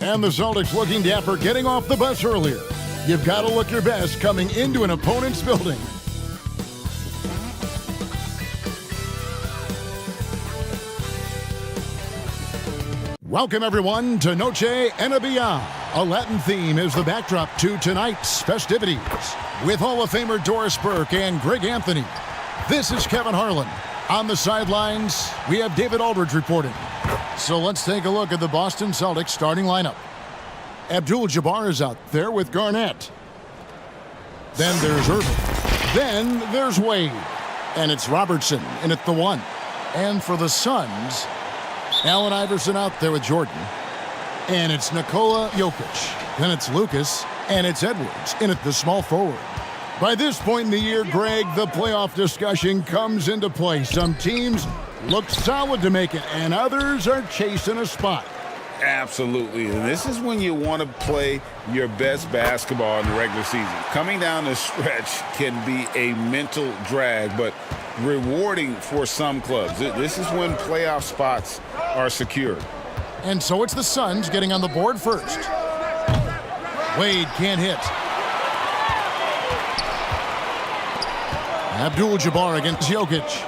And the Celtics looking dapper getting off the bus earlier. You've got to look your best coming into an opponent's building. Welcome, everyone, to Noche Enabia. A Latin theme is the backdrop to tonight's festivities. With Hall of Famer Doris Burke and Greg Anthony, this is Kevin Harlan. On the sidelines, we have David Aldridge reporting. So let's take a look at the Boston Celtics starting lineup. Abdul-Jabbar is out there with Garnett. Then there's Irving. Then there's Wade. And it's Robertson in at the 1. And for the Suns, Allen Iverson out there with Jordan. And it's Nikola Jokic. Then it's Lucas. And it's Edwards in at the small forward. By this point in the year, Greg, the playoff discussion comes into play. Some teams look solid to make it, and others are chasing a spot. Absolutely, and this is when you want to play your best basketball in the regular season. Coming down the stretch can be a mental drag, but rewarding for some clubs. This is when playoff spots are secured. And so it's the Suns getting on the board first. Wade can't hit. Abdul-Jabbar against Jokic.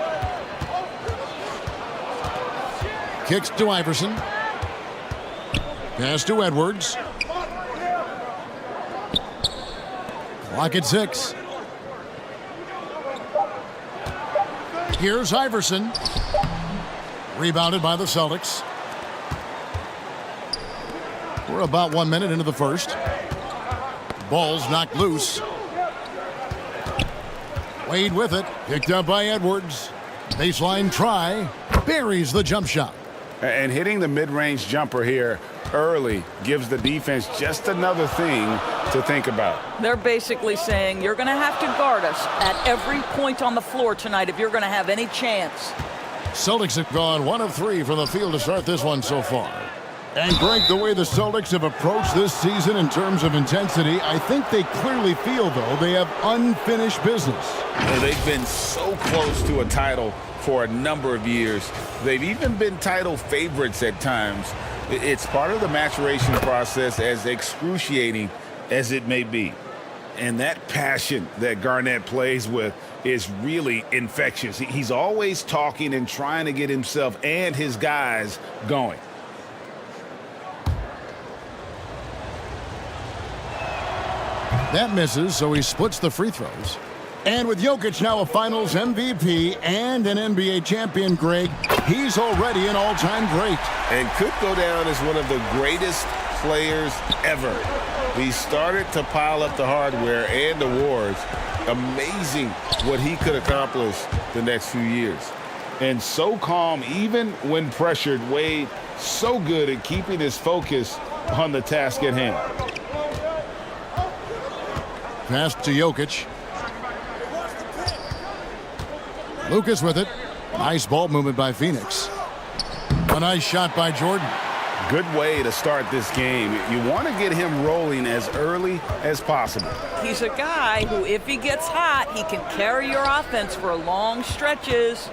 Kicks to Iverson. Pass to Edwards. Clock at 6. Here's Iverson. Rebounded by the Celtics. We're about 1 minute into the first. Ball's knocked loose. Wade with it. Picked up by Edwards. Baseline try. Buries the jump shot. And hitting the mid-range jumper here early gives the defense just another thing to think about. They're basically saying you're going to have to guard us at every point on the floor tonight if you're going to have any chance. Celtics have gone 1 of 3 from the field to start this one so far. And Greg, the way the Celtics have approached this season in terms of intensity, I think they clearly feel, though, they have unfinished business. Well, they've been so close to a title for a number of years. They've even been title favorites at times. It's part of the maturation process, as excruciating as it may be. And that passion that Garnett plays with is really infectious. He's always talking and trying to get himself and his guys going. That misses, so he splits the free throws. And with Jokic now a Finals MVP and an NBA champion, Greg, he's already an all-time great. And could go down as one of the greatest players ever. He started to pile up the hardware and awards. Amazing what he could accomplish the next few years. And so calm even when pressured. Wade so good at keeping his focus on the task at hand. Pass to Jokic. Lucas with it. Nice ball movement by Phoenix. A nice shot by Jordan. Good way to start this game. You want to get him rolling as early as possible. He's a guy who, if he gets hot, he can carry your offense for long stretches.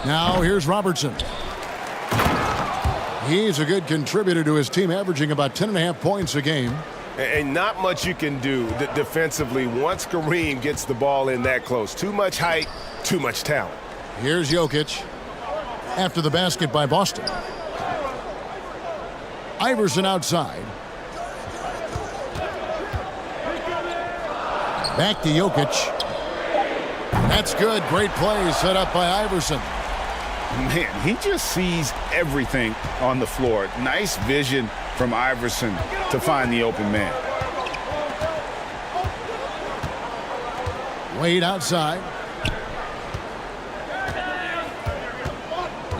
Now here's Robertson. He's a good contributor to his team, averaging about 10.5 points a game. And not much you can do defensively once Kareem gets the ball in that close. Too much height, too much talent. Here's Jokic. After the basket by Boston. Iverson outside. Back to Jokic. That's good. Great play set up by Iverson. Man, he just sees everything on the floor. Nice vision from Iverson to find the open man. Wade outside.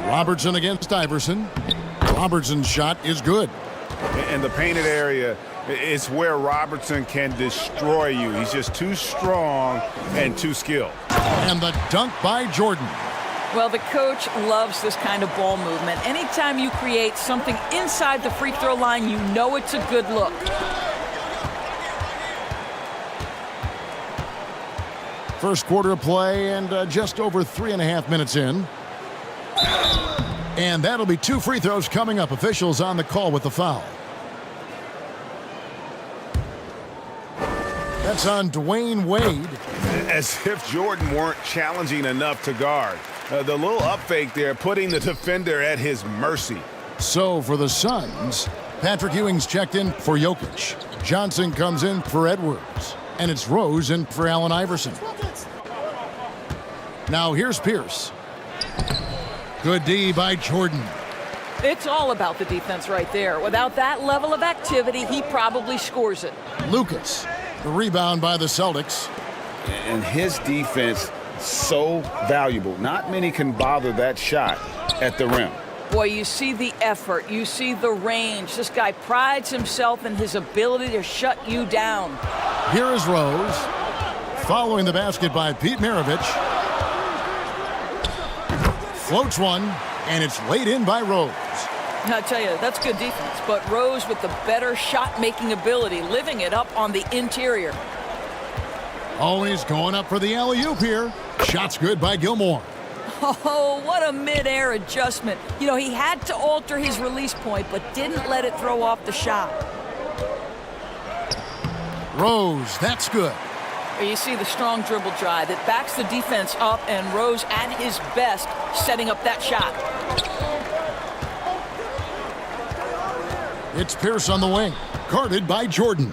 Robertson against Iverson. Robertson's shot is good. And the painted area It's where Robertson can destroy you. He's just too strong and too skilled. And the dunk by Jordan. Well, the coach loves this kind of ball movement. Anytime you create something inside the free throw line, you know it's a good look. First quarter of play and just over 3.5 minutes in. And that'll be 2 free throws coming up. Officials on the call with the foul. That's on Dwayne Wade. As if Jordan weren't challenging enough to guard. The little up fake there, putting the defender at his mercy. So for the Suns, Patrick Ewing's checked in for Jokic. Johnson comes in for Edwards. And it's Rose in for Allen Iverson. Now here's Pierce. Good D by Jordan. It's all about the defense right there. Without that level of activity, he probably scores it. Lucas. The rebound by the Celtics. And his defense, so valuable. Not many can bother that shot at the rim. Boy, you see the effort. You see the range. This guy prides himself in his ability to shut you down. Here is Rose. Following the basket by Pete Maravich. Floats one, and it's laid in by Rose. I tell you, that's good defense. But Rose with the better shot-making ability, living it up on the interior. Always going up for the alley-oop here. Shot's good by Gilmore. Oh, what a mid-air adjustment. You know, he had to alter his release point, but didn't let it throw off the shot. Rose, that's good. You see the strong dribble drive. It backs the defense up, and Rose at his best setting up that shot. It's Pierce on the wing, guarded by Jordan.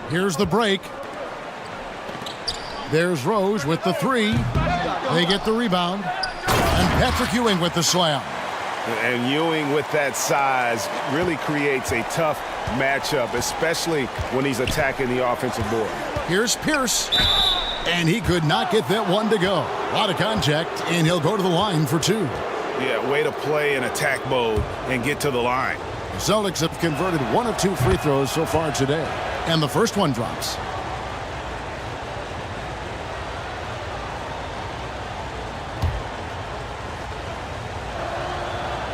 Here's the break. There's Rose with the 3. They get the rebound. And Patrick Ewing with the slam. And Ewing with that size really creates a tough matchup, especially when he's attacking the offensive board. Here's Pierce. And he could not get that one to go. A lot of contact, and he'll go to the line for 2. Yeah, way to play in attack mode and get to the line. The Celtics have converted 1 of 2 free throws so far today. And the first one drops.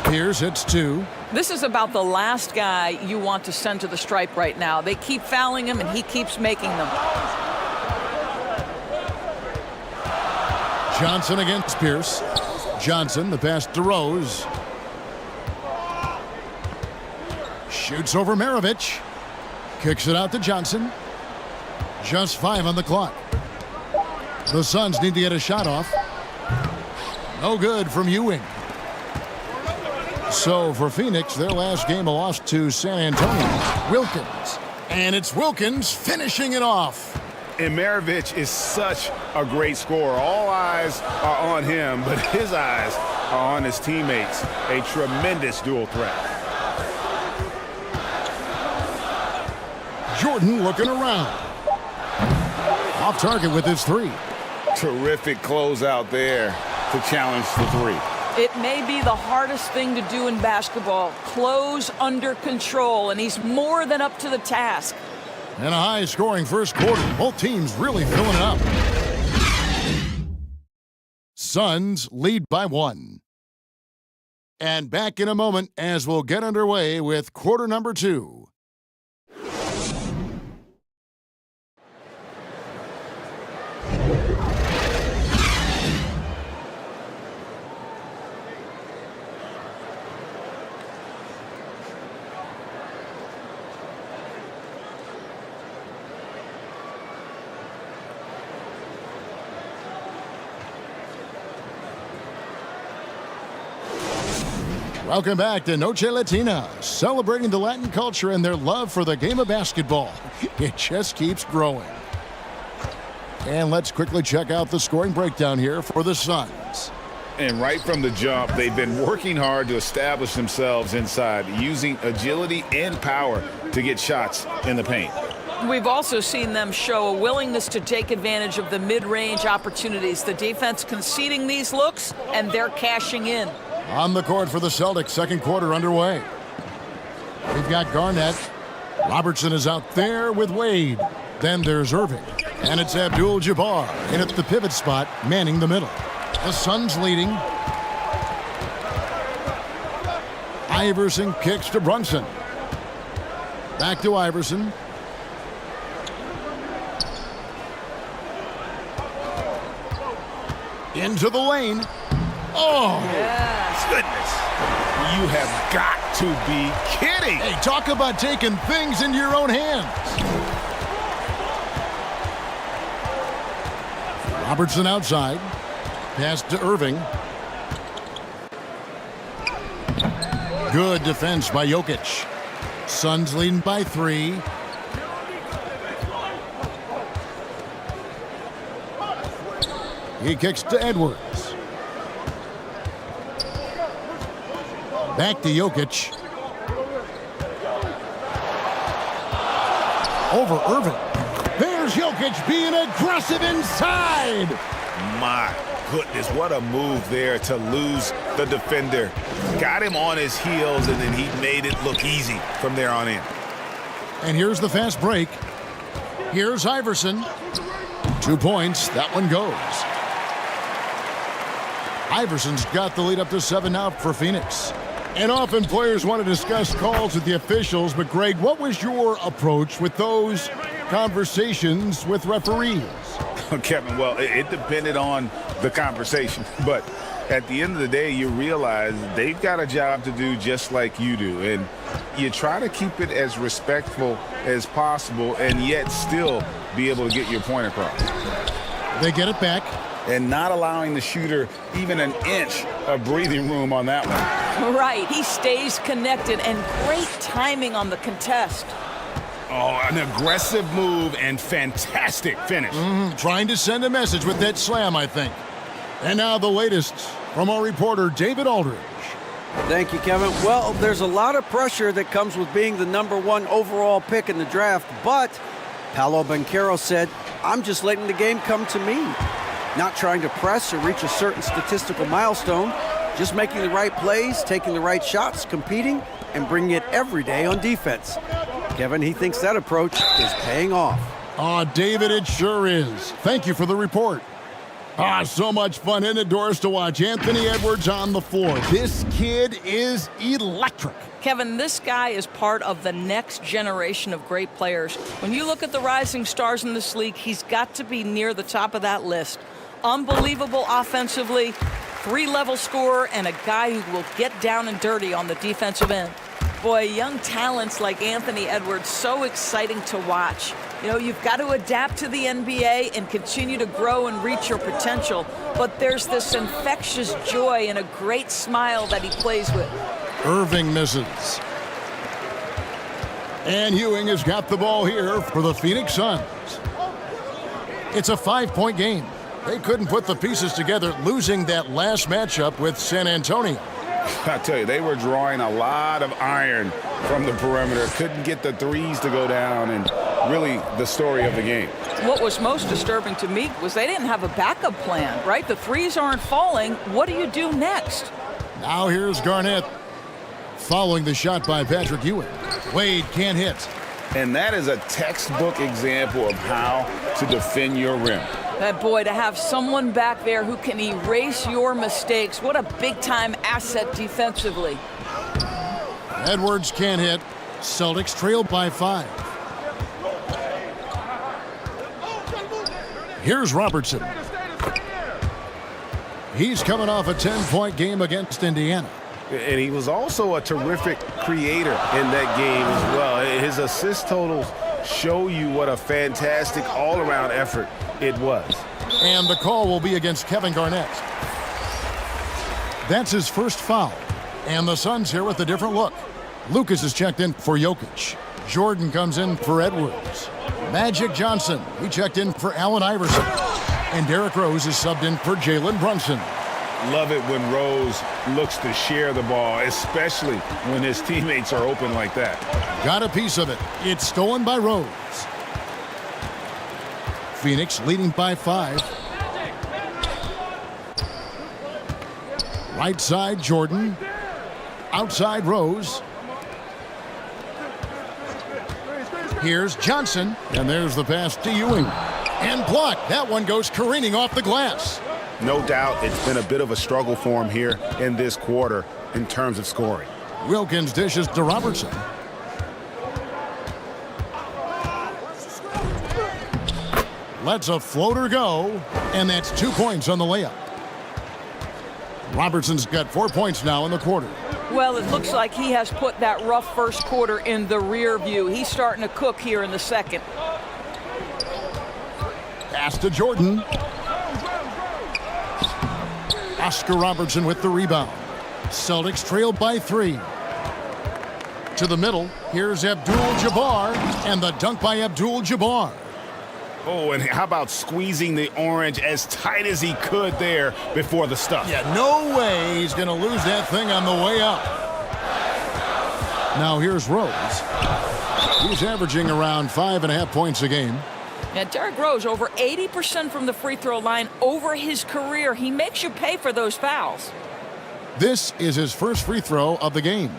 Pierce hits 2. This is about the last guy you want to send to the stripe right now. They keep fouling him, and he keeps making them. Johnson against Pierce. Johnson, the pass to Rose. Shoots over Maravich. Kicks it out to Johnson. Just 5 on the clock. The Suns need to get a shot off. No good from Ewing. So for Phoenix, their last game lost to San Antonio. Wilkins. And it's Wilkins finishing it off. And Maravich is such a great scorer. All eyes are on him, but his eyes are on his teammates. A tremendous dual threat. Jordan looking around. Off target with his 3. Terrific closeout there to challenge the 3. It may be the hardest thing to do in basketball. Close under control, and he's more than up to the task. And a high-scoring first quarter. Both teams really filling it up. Suns lead by 1. And back in a moment as we'll get underway with quarter number 2. Welcome back to Noche Latina, celebrating the Latin culture and their love for the game of basketball. It just keeps growing. And let's quickly check out the scoring breakdown here for the Suns. And right from the jump, they've been working hard to establish themselves inside, using agility and power to get shots in the paint. We've also seen them show a willingness to take advantage of the mid-range opportunities. The defense conceding these looks, and they're cashing in. On the court for the Celtics, second quarter underway. We've got Garnett. Robertson is out there with Wade. Then there's Irving. And it's Abdul-Jabbar in at the pivot spot, manning the middle. The Suns leading. Iverson kicks to Brunson. Back to Iverson. Into the lane. Oh! Yes. Goodness. You have got to be kidding. Hey, talk about taking things into your own hands. Robertson outside. Pass to Irving. Good defense by Jokic. Suns leading by 3. He kicks to Edwards. Back to Jokic. Over Irving. There's Jokic being aggressive inside. My goodness, what a move there to lose the defender. Got him on his heels, and then he made it look easy from there on in. And here's the fast break. Here's Iverson. 2 points. That one goes. Iverson's got the lead up to 7 now for Phoenix. And often players want to discuss calls with the officials, but Greg, what was your approach with those conversations with referees? Kevin, well, it depended on the conversation, but at the end of the day, you realize they've got a job to do just like you do, and you try to keep it as respectful as possible and yet still be able to get your point across. They get it back. And not allowing the shooter even an inch of breathing room on that one. Right, he stays connected, and great timing on the contest. Oh, an aggressive move and fantastic finish. Trying to send a message with that slam, I think. And now the latest from our reporter, David Aldridge. Thank you, Kevin. Well, there's a lot of pressure that comes with being the #1 overall pick in the draft, but Paolo Banchero said, I'm just letting the game come to me. Not trying to press or reach a certain statistical milestone, just making the right plays, taking the right shots, competing, and bringing it every day on defense. Kevin, he thinks that approach is paying off. David, it sure is. Thank you for the report. So much fun in the doors to watch Anthony Edwards on the floor. This kid is electric. Kevin, this guy is part of the next generation of great players. When you look at the rising stars in this league, he's got to be near the top of that list. Unbelievable offensively, 3-level scorer, and a guy who will get down and dirty on the defensive end. Boy, young talents like Anthony Edwards, so exciting to watch. You know, you've got to adapt to the NBA and continue to grow and reach your potential, but there's this infectious joy and a great smile that he plays with. Irving misses. And Ewing has got the ball here for the Phoenix Suns. It's a 5-point game. They couldn't put the pieces together, losing that last matchup with San Antonio. I tell you, they were drawing a lot of iron from the perimeter. Couldn't get the threes to go down, and really the story of the game. What was most disturbing to me was they didn't have a backup plan, right? The threes aren't falling. What do you do next? Now here's Garnett following the shot by Patrick Ewing. Wade can't hit. And that is a textbook example of how to defend your rim. That boy, to have someone back there who can erase your mistakes, what a big-time asset defensively. Edwards can't hit. Celtics trail by 5. Here's Robertson. He's coming off a 10-point game against Indiana. And he was also a terrific creator in that game as well. His assist totals show you what a fantastic all-around effort it was. And the call will be against Kevin Garnett. That's his first foul. And the Suns here with a different look. Lucas is checked in for Jokic. Jordan comes in for Edwards. Magic Johnson, he checked in for Allen Iverson. And Derrick Rose is subbed in for Jalen Brunson. Love it when Rose looks to share the ball, especially when his teammates are open like that. Got a piece of it. It's stolen by Rose. Phoenix leading by 5. Right side, Jordan. Outside, Rose. Here's Johnson, and there's the pass to Ewing. And blocked. That one goes careening off the glass. No doubt it's been a bit of a struggle for him here in this quarter in terms of scoring. Wilkins dishes to Robertson. Lets a floater go, and that's 2 points on the layup. Robertson's got 4 points now in the quarter. Well, it looks like he has put that rough first quarter in the rear view. He's starting to cook here in the second. Pass to Jordan. Oscar Robertson with the rebound. Celtics trailed by 3. To the middle, here's Abdul-Jabbar, and the dunk by Abdul-Jabbar. Oh, and how about squeezing the orange as tight as he could there before the stuff? Yeah, no way he's going to lose that thing on the way up. Now here's Rose. He's averaging around 5.5 points a game. Yeah, Derrick Rose over 80% from the free throw line over his career. He makes you pay for those fouls. This is his first free throw of the game.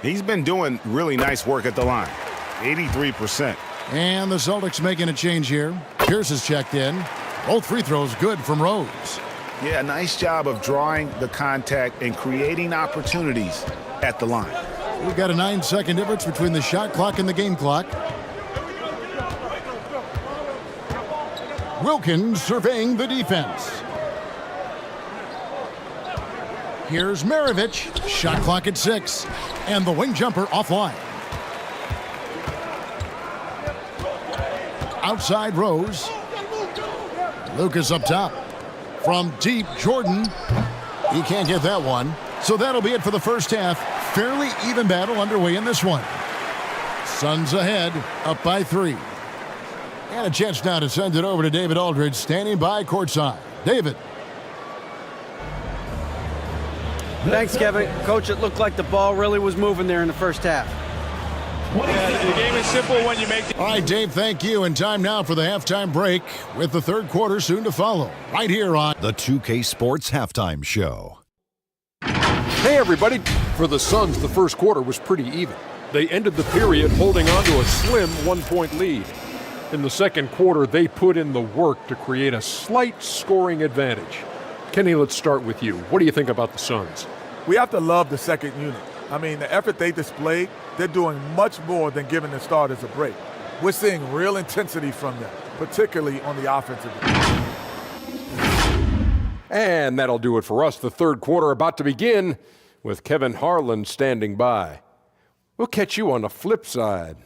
He's been doing really nice work at the line. 83%. And the Celtics making a change here. Pierce is checked in. Both free throws good from Rose. Yeah, nice job of drawing the contact and creating opportunities at the line. We've got a 9-second difference between the shot clock and the game clock. Wilkins surveying the defense. Here's Maravich. Shot clock at 6. And the wing jumper offline. Outside Rose. Lucas up top. From deep, Jordan. He can't get that one. So that'll be it for the first half. Fairly even battle underway in this one. Suns ahead, up by 3. And a chance now to send it over to David Aldridge, standing by courtside. David. Thanks, Kevin. Coach, it looked like the ball really was moving there in the first half. Yeah, the game is simple when you make the... All right, Dave, thank you. And time now for the halftime break with the third quarter soon to follow. Right here on the 2K Sports Halftime Show. Hey, everybody. For the Suns, the first quarter was pretty even. They ended the period holding on to a slim 1-point lead. In the second quarter, they put in the work to create a slight scoring advantage. Kenny, let's start with you. What do you think about the Suns? We have to love the second unit. I mean, the effort they displayed, they're doing much more than giving the starters a break. We're seeing real intensity from them, particularly on the offensive end. And that'll do it for us. The third quarter about to begin with Kevin Harlan standing by. We'll catch you on the flip side.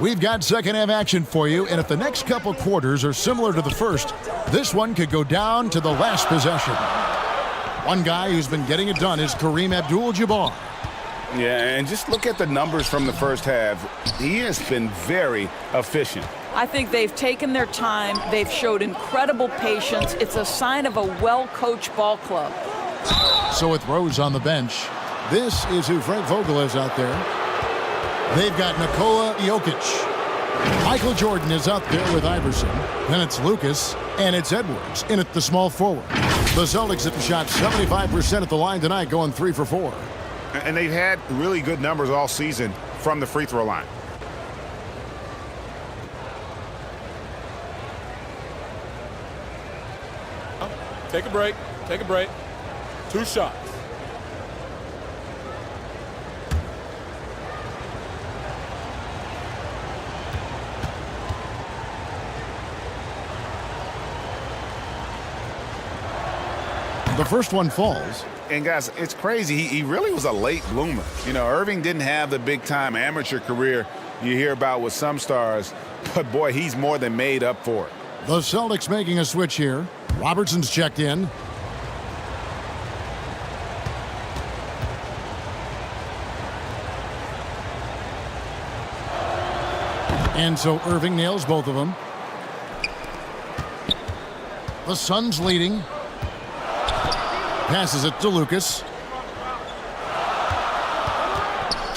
We've got second half action for you, and if the next couple quarters are similar to the first, this one could go down to the last possession. One guy who's been getting it done is Kareem Abdul-Jabbar. Yeah, and just look at the numbers from the first half. He has been very efficient. I think they've taken their time. They've showed incredible patience. It's a sign of a well-coached ball club. So with Rose on the bench, this is who Frank Vogel is out there. They've got Nikola Jokic. Michael Jordan is out there with Iverson. Then it's Lucas, and it's Edwards in at the small forward. The Celtics have shot 75% at the line tonight, going 3 for 4. And they've had really good numbers all season from the free throw line. Take a break. Take a break. 2 shots. The first one falls. And guys, it's crazy. He really was a late bloomer. You know, Irving didn't have the big-time amateur career you hear about with some stars, but boy, he's more than made up for it. The Celtics making a switch here. Robertson's checked in. And so Irving nails both of them. The Suns leading. Passes it to Lucas.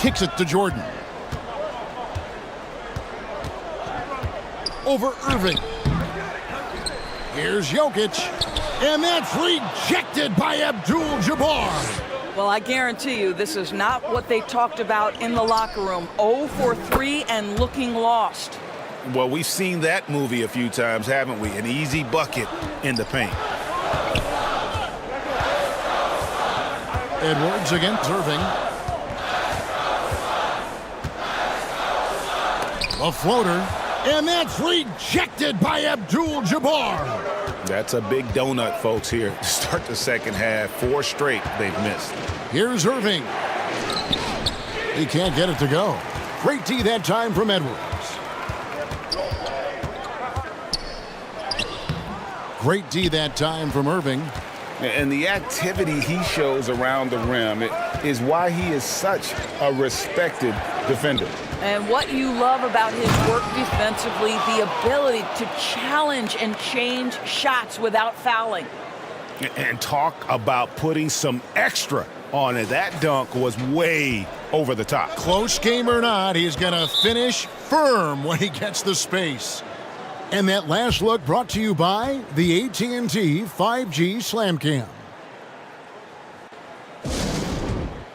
Kicks it to Jordan. Over Irving. Here's Jokic. And that's rejected by Abdul-Jabbar. Well, I guarantee you this is not what they talked about in the locker room. 0 for 3 and looking lost. Well, we've seen that movie a few times, haven't we? An easy bucket in the paint. Edwards against Irving. A floater. And that's rejected by Abdul-Jabbar. That's a big donut, folks, here to start the second half. 4 straight they've missed. Here's Irving. He can't get it to go. Great D that time from Edwards. Great D that time from Irving. And the activity he shows around the rim is why he is such a respected defender. And what you love about his work defensively, the ability to challenge and change shots without fouling. And talk about putting some extra on it. That dunk was way over the top. Close game or not, he's going to finish firm when he gets the space. And that last look brought to you by the AT&T 5G Slam Cam.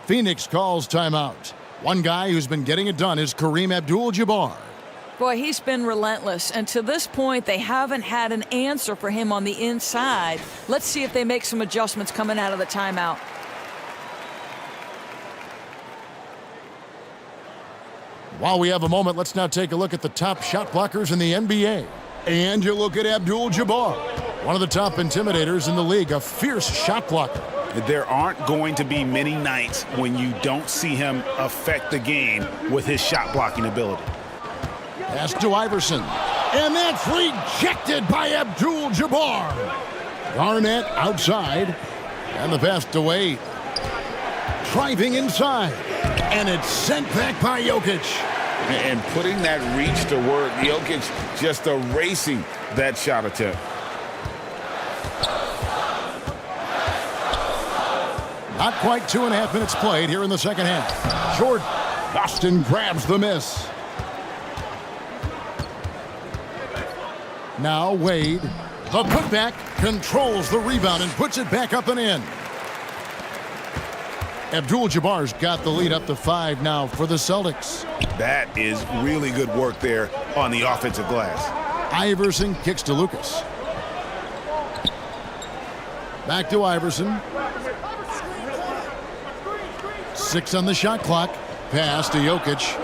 Phoenix calls timeout. One guy who's been getting it done is Kareem Abdul-Jabbar. Boy, he's been relentless, and to this point, they haven't had an answer for him on the inside. Let's see if they make some adjustments coming out of the timeout. While we have a moment, let's now take a look at the top shot blockers in the NBA. And you look at Abdul-Jabbar, one of the top intimidators in the league, a fierce shot blocker. There aren't going to be many nights when you don't see him affect the game with his shot blocking ability. Pass to Iverson. And that's rejected by Abdul-Jabbar. Garnett outside. And the pass to Wade. Driving inside. And it's sent back by Jokic. And putting that reach to work, Jokic just erasing that shot attempt. Not quite 2.5 minutes played here in the second half. Jordan. Boston grabs the miss. Now Wade. The putback controls the rebound and puts it back up and in. Abdul-Jabbar's got the lead up to 5 now for the Celtics. That is really good work there on the offensive glass. Iverson kicks to Lucas. Back to Iverson. 6 on the shot clock. Pass to Jokic.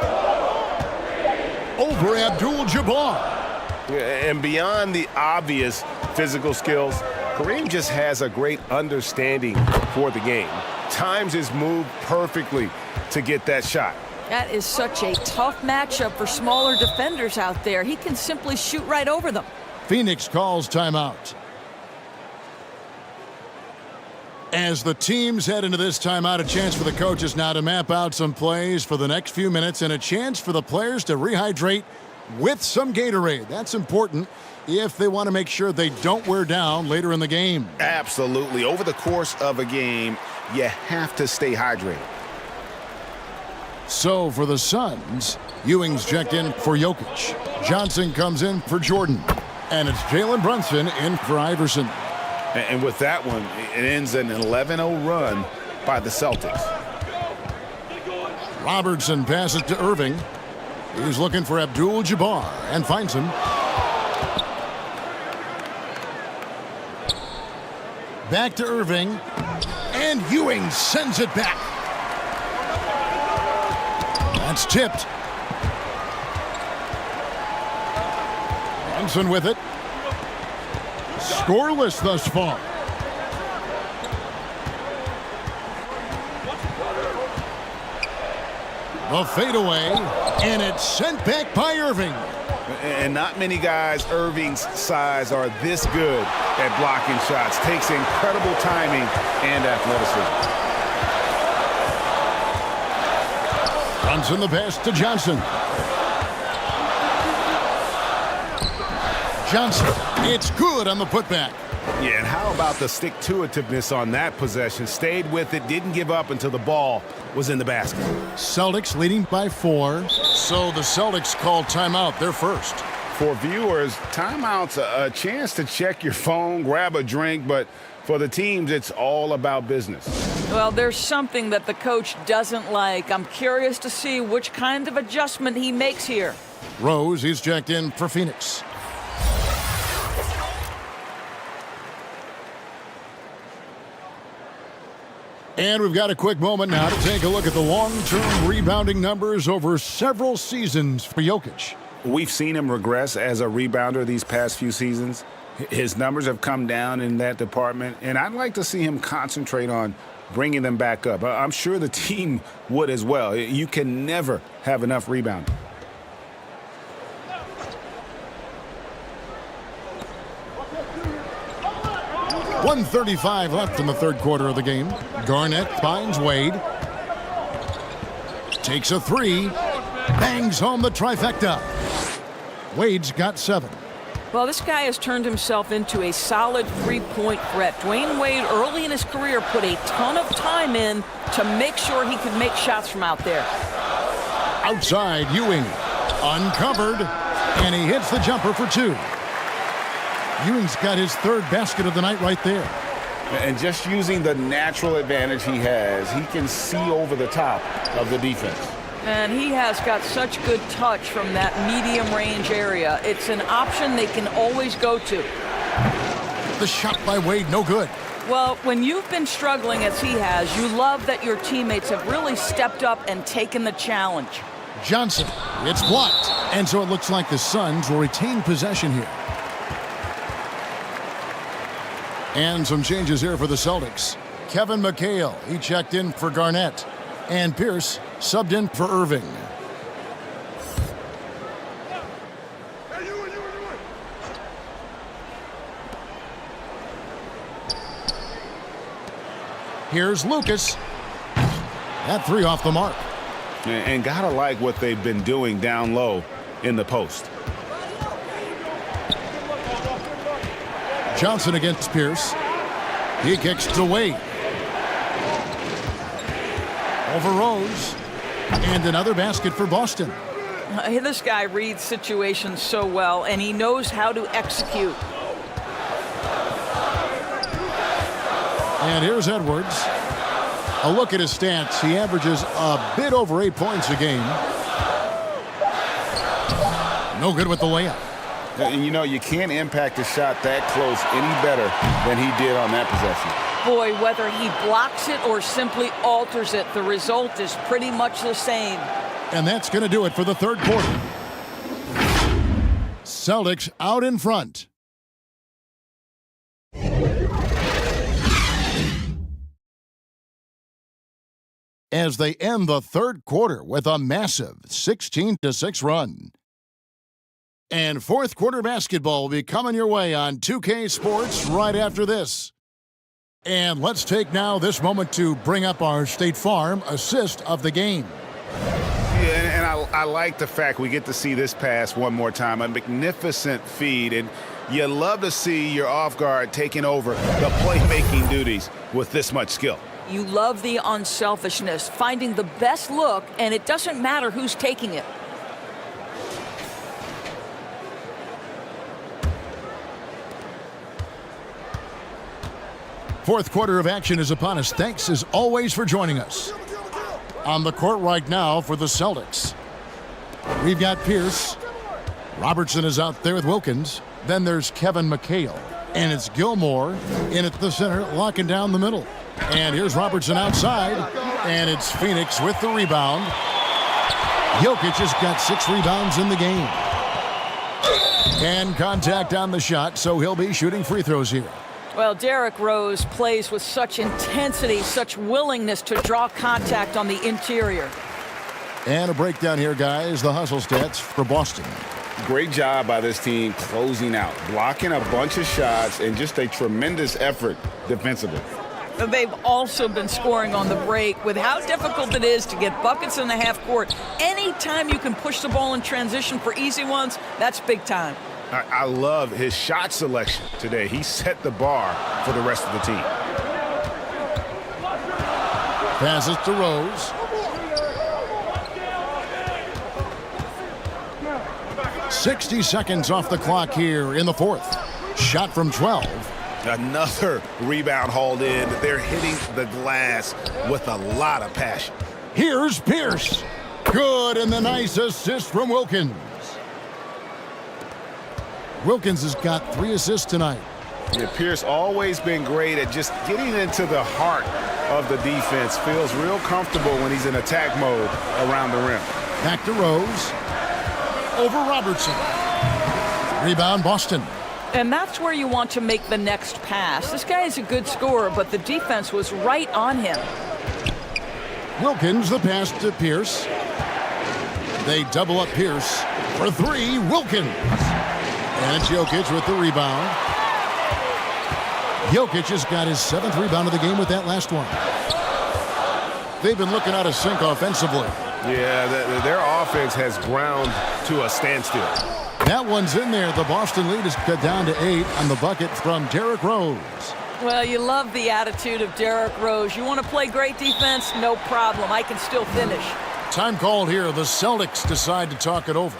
Over Abdul-Jabbar. And beyond the obvious physical skills, Kareem just has a great understanding for the game. Times his move perfectly to get that shot. That is such a tough matchup for smaller defenders out there. He can simply shoot right over them. Phoenix calls timeout. As the teams head into this timeout, a chance for the coaches now to map out some plays for the next few minutes and a chance for the players to rehydrate with some Gatorade. That's important if they want to make sure they don't wear down later in the game. Absolutely. Over the course of a game, you have to stay hydrated. So for the Suns, Ewing's checked in for Jokic. Johnson comes in for Jordan. And it's Jalen Brunson in for Iverson. And with that one, it ends an 11-0 run by the Celtics. Robertson passes to Irving. He's looking for Abdul-Jabbar and finds him. Back to Irving. And Ewing sends it back. That's tipped. Brunson with it. Scoreless thus far. The fadeaway, and it's sent back by Irving. And not many guys Irving's size are this good at blocking shots. Takes incredible timing and athleticism. Brunson the pass to Johnson. Johnson, it's good on the putback. Yeah, and how about the stick-to-itiveness on that possession? Stayed with it, didn't give up until the ball was in the basket. Celtics leading by 4. So the Celtics call timeout, their first. For viewers, timeout's a chance to check your phone, grab a drink, but for the teams, it's all about business. Well, there's something that the coach doesn't like. I'm curious to see which kind of adjustment he makes here. Rose, he's checked in for Phoenix. And we've got a quick moment now to take a look at the long-term rebounding numbers over several seasons for Jokic. We've seen him regress as a rebounder these past few seasons. His numbers have come down in that department, and I'd like to see him concentrate on bringing them back up. I'm sure the team would as well. You can never have enough rebounding. .135 left in the third quarter of the game. Garnett finds Wade. Takes a 3. Bangs home the trifecta. Wade's got 7. Well, this guy has turned himself into a solid three-point threat. Dwayne Wade, early in his career, put a ton of time in to make sure he could make shots from out there. Outside, Ewing. Uncovered. And he hits the jumper for 2. Ewing's got his third basket of the night right there. And just using the natural advantage he has, he can see over the top of the defense. And he has got such good touch from that medium range area. It's an option they can always go to. The shot by Wade, no good. Well, when you've been struggling as he has, you love that your teammates have really stepped up and taken the challenge. Johnson, it's blocked. And so it looks like the Suns will retain possession here. And some changes here for the Celtics. Kevin McHale, he checked in for Garnett. And Pierce subbed in for Irving. Here's Lucas. That 3 off the mark. And gotta like what they've been doing down low in the post. Johnson against Pierce. He kicks to Wade. Over Rose. And another basket for Boston. This guy reads situations so well, and he knows how to execute. And here's Edwards. A look at his stats. He averages a bit over 8 points a game. No good with the layup. And you know, you can't impact a shot that close any better than he did on that possession. Boy, whether he blocks it or simply alters it, the result is pretty much the same. And that's going to do it for the third quarter. Celtics out in front. As they end the third quarter with a massive 16-6 run. And fourth quarter basketball will be coming your way on 2K Sports right after this. And let's take now this moment to bring up our State Farm assist of the game. Yeah, and I like the fact we get to see this pass one more time. A magnificent feed, and you love to see your off guard taking over the playmaking duties with this much skill. You love the unselfishness, finding the best look, and it doesn't matter who's taking it. Fourth quarter of action is upon us. Thanks, as always, for joining us. On the court right now for the Celtics, we've got Pierce. Robertson is out there with Wilkins. Then there's Kevin McHale. And it's Gilmore in at the center, locking down the middle. And here's Robertson outside. And it's Phoenix with the rebound. Jokic has got 6 rebounds in the game. And contact on the shot, so he'll be shooting free throws here. Well, Derrick Rose plays with such intensity, such willingness to draw contact on the interior. And a breakdown here, guys. The hustle stats for Boston. Great job by this team closing out, blocking a bunch of shots, and just a tremendous effort defensively. They've also been scoring on the break. With how difficult it is to get buckets in the half court, anytime you can push the ball in transition for easy ones, that's big time. I love his shot selection today. He set the bar for the rest of the team. Passes to Rose. "60 seconds off the clock here in the fourth. Shot from 12. Another rebound hauled in. They're hitting the glass with a lot of passion. Here's Pierce. Good, and the nice assist from Wilkins. Wilkins has got 3 assists tonight. Yeah, Pierce always been great at just getting into the heart of the defense. Feels real comfortable when he's in attack mode around the rim. Back to Rose. Over Robertson. Rebound Boston. And that's where you want to make the next pass. This guy is a good scorer, but the defense was right on him. Wilkins, the pass to Pierce. They double up Pierce for 3. Wilkins. And it's Jokic with the rebound. Jokic has got his 7th rebound of the game with that last one. They've been looking out of sync offensively. Yeah, their offense has ground to a standstill. That one's in there. The Boston lead is cut down to 8 on the bucket from Derrick Rose. Well, you love the attitude of Derrick Rose. You want to play great defense? No problem. I can still finish. Time called here. The Celtics decide to talk it over.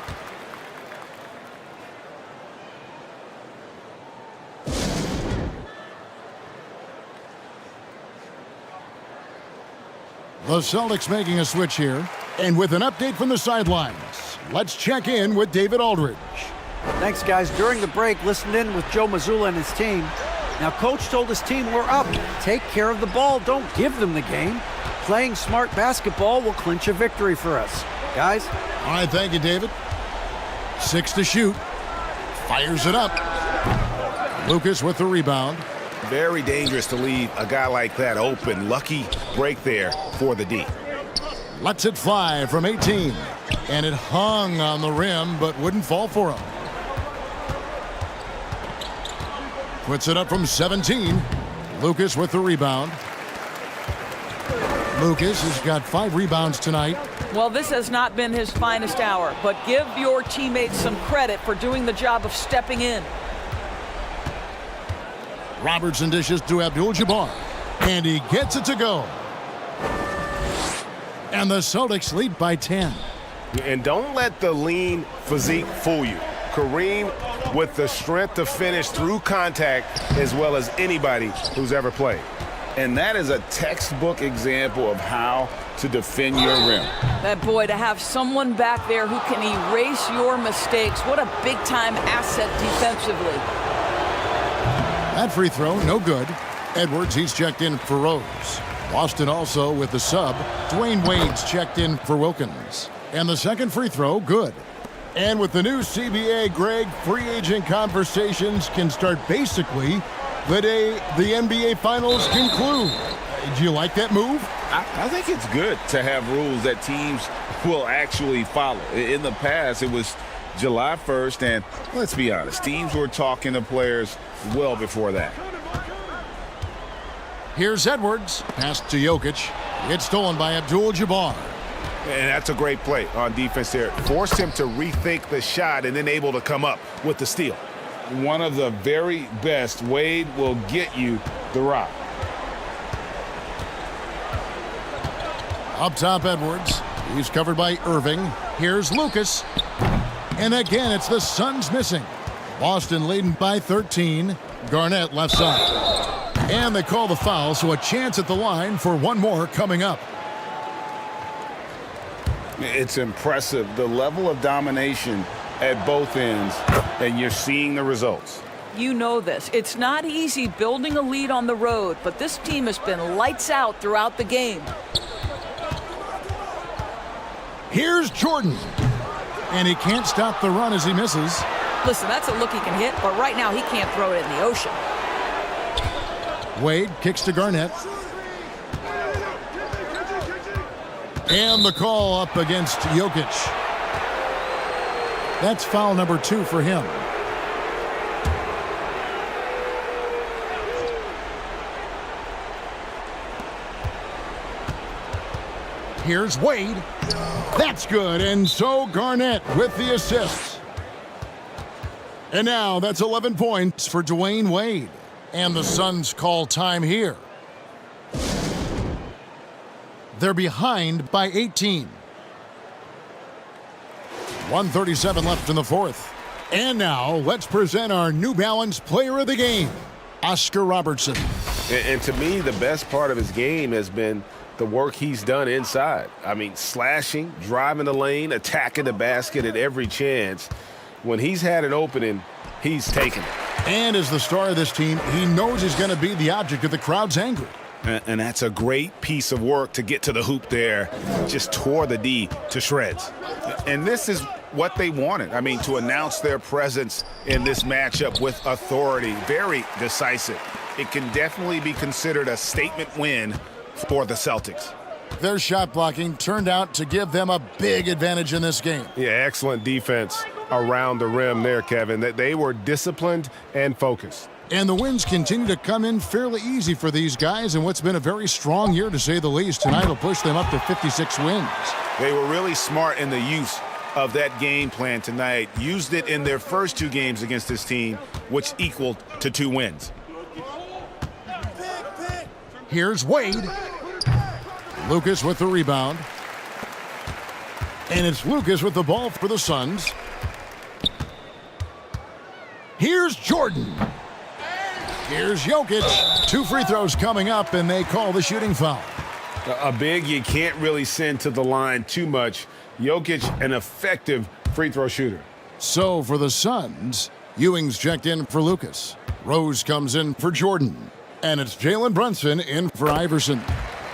The Celtics making a switch here. And with an update from the sidelines, let's check in with David Aldridge. Thanks, guys. During the break, listened in with Joe Mazzulla and his team. Now, Coach told his team, we're up. Take care of the ball. Don't give them the game. Playing smart basketball will clinch a victory for us. Guys? All right, thank you, David. 6 to shoot. Fires it up. Lucas with the rebound. Very dangerous to leave a guy like that open. Lucky break there for the D. Lets it fly from 18. And it hung on the rim, but wouldn't fall for him. Puts it up from 17. Lucas with the rebound. Lucas has got 5 rebounds tonight. Well, this has not been his finest hour, but give your teammates some credit for doing the job of stepping in. Robertson dishes to Abdul-Jabbar. And he gets it to go. And the Celtics lead by 10. And don't let the lean physique fool you. Kareem with the strength to finish through contact as well as anybody who's ever played. And that is a textbook example of how to defend your rim. That boy, to have someone back there who can erase your mistakes, what a big-time asset defensively. That free throw, no good. Edwards, he's checked in for Rose. Boston also with the sub. Dwayne Wade's checked in for Wilkins. And the second free throw, good. And with the new CBA, Greg, free agent conversations can start basically the day the NBA Finals conclude. Do you like that move? I think it's good to have rules that teams will actually follow. In the past, it was July 1st, and let's be honest, teams were talking to players well before that. Here's Edwards. Pass to Jokic. It's stolen by Abdul-Jabbar. And that's a great play on defense there. Forced him to rethink the shot and then able to come up with the steal. One of the very best. Wade will get you the rock. Up top, Edwards. He's covered by Irving. Here's Lucas. And again, it's the Suns missing. Boston leading by 13. Garnett left side. And they call the foul, so a chance at the line for one more coming up. It's impressive, the level of domination at both ends, and you're seeing the results. You know this. It's not easy building a lead on the road, but this team has been lights out throughout the game. Here's Jordan. And he can't stop the run as he misses. Listen, that's a look he can hit, but right now he can't throw it in the ocean. Wade kicks to Garnett. And the call up against Jokic. That's foul number 2 for him. Here's Wade. That's good, and so Garnett with the assist. And now that's 11 points for Dwayne Wade. And the Suns call time here. They're behind by 18. 1:37 left in the fourth. And now let's present our New Balance Player of the Game, Oscar Robertson. And to me, the best part of his game has been the work he's done inside. I mean, slashing, driving the lane, attacking the basket at every chance. When he's had an opening, he's taken it. And as the star of this team, he knows he's going to be the object of the crowd's anger. And that's a great piece of work to get to the hoop there. Just tore the D to shreds. And this is what they wanted. I mean, to announce their presence in this matchup with authority. Very decisive. It can definitely be considered a statement win for the Celtics. Their shot blocking turned out to give them a big advantage in this game. Yeah, excellent defense around the rim there, Kevin. They were disciplined and focused. And the wins continue to come in fairly easy for these guys in what's been a very strong year, to say the least. Tonight will push them up to 56 wins. They were really smart in the use of that game plan tonight. Used it in their first 2 games against this team, which equaled to 2 wins. Here's Wade. Lucas with the rebound. And it's Lucas with the ball for the Suns. Here's Jordan. Here's Jokic. 2 free throws coming up, and they call the shooting foul. A big you can't really send to the line too much. Jokic, an effective free throw shooter. So for the Suns, Ewing's checked in for Lucas. Rose comes in for Jordan. And it's Jalen Brunson in for Iverson.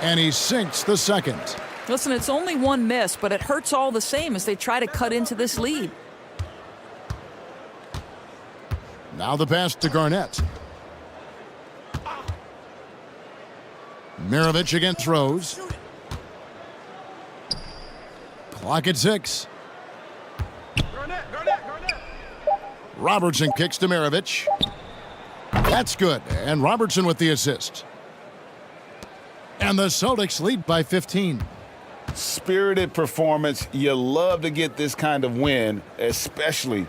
And he sinks the second. Listen, it's only 1 miss, but it hurts all the same as they try to cut into this lead. Now the pass to Garnett. Mirovic against Rose. Clock at 6. Robertson kicks to Mirovic. That's good, and Robertson with the assist. And the Celtics lead by 15. Spirited performance. You love to get this kind of win, especially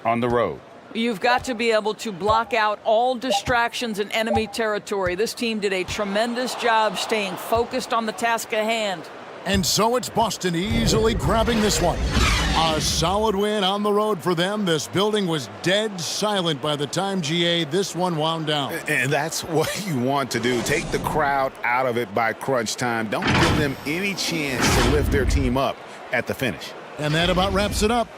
on the road. You've got to be able to block out all distractions in enemy territory. This team did a tremendous job staying focused on the task at hand. And so it's Boston easily grabbing this one. A solid win on the road for them. This building was dead silent by the time, GA, this one wound down. And that's what you want to do. Take the crowd out of it by crunch time. Don't give them any chance to lift their team up at the finish. And that about wraps it up.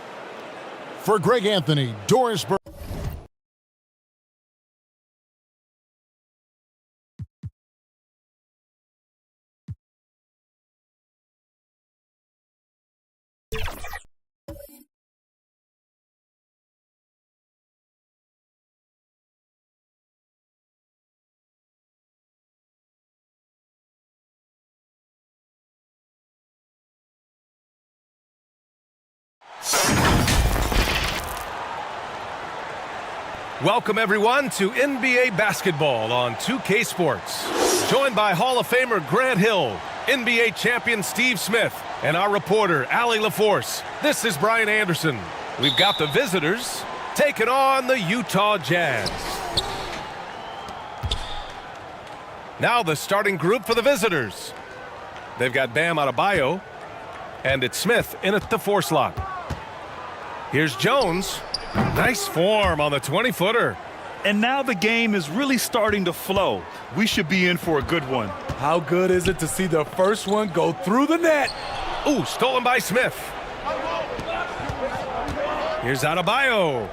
For Greg Anthony, Doris Burke. Welcome, everyone, to NBA basketball on 2K Sports. Joined by Hall of Famer Grant Hill, NBA champion Steve Smith, and our reporter, Allie LaForce. This is Brian Anderson. We've got the visitors taking on the Utah Jazz. Now the starting group for the visitors. They've got Bam Adebayo, and it's Smith in at the 4 slot. Here's Jones. Nice form on the 20-footer. And now the game is really starting to flow. We should be in for a good one. How good is it to see the first one go through the net? Ooh, stolen by Smith. Here's Adebayo.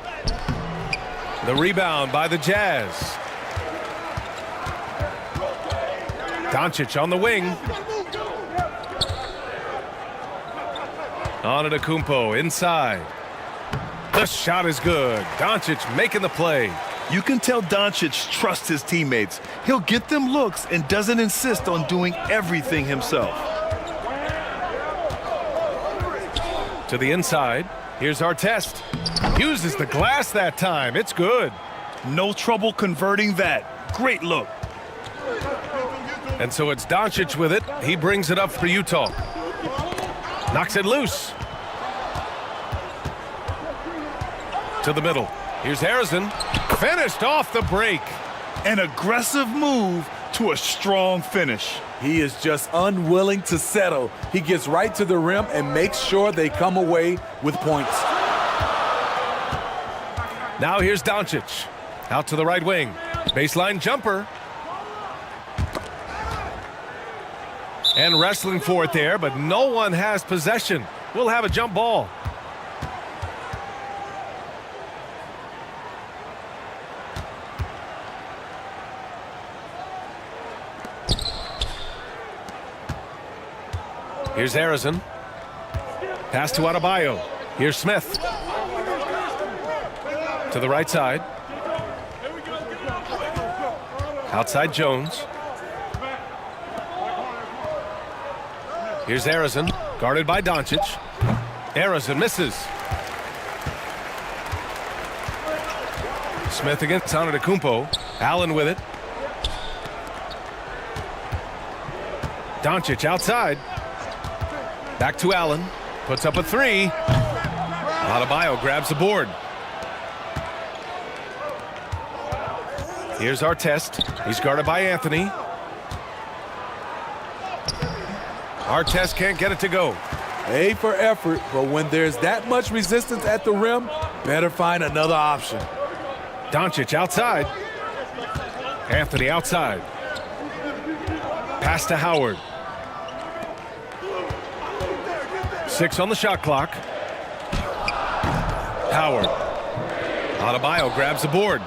The rebound by the Jazz. Doncic on the wing. Antetokounmpo inside. The shot is good. Doncic making the play. You can tell Doncic trusts his teammates. He'll get them looks and doesn't insist on doing everything himself. To the inside. Here's Artest. Uses the glass that time. It's good. No trouble converting that. Great look. And so it's Doncic with it. He brings it up for Utah. Knocks it loose. To the middle. Here's Harrison. Finished off the break. An aggressive move to a strong finish. He is just unwilling to settle. He gets right to the rim and makes sure they come away with points. Now here's Doncic. Out to the right wing. Baseline jumper. And wrestling for it there, but no one has possession. We'll have a jump ball. Here's Harrison. Pass to Adebayo. Here's Smith. To the right side. Outside Jones. Here's Harrison. Guarded by Doncic. Harrison misses. Smith against Antetokounmpo. Allen with it. Doncic outside. Back to Allen. Puts up a three. Adebayo grabs the board. Here's Artest. He's guarded by Anthony. Artest can't get it to go. A for effort, but when there's that much resistance at the rim, better find another option. Doncic outside. Anthony outside. Pass to Howard. 6 on the shot clock. Howard. Adebayo grabs the board.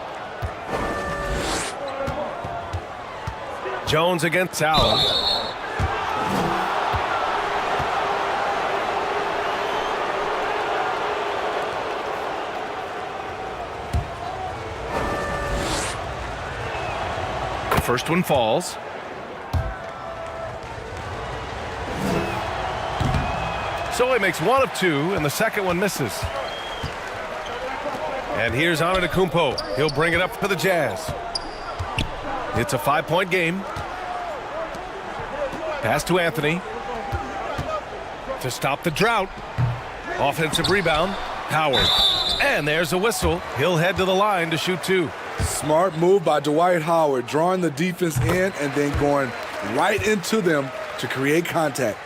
Jones against Allen. The first one falls. So he makes 1 of 2, and the second one misses. And here's Antetokounmpo. He'll bring it up for the Jazz. It's a 5-point game. Pass to Anthony. To stop the drought. Offensive rebound. Howard. And there's a whistle. He'll head to the line to shoot 2. Smart move by Dwight Howard, drawing the defense in and then going right into them to create contact.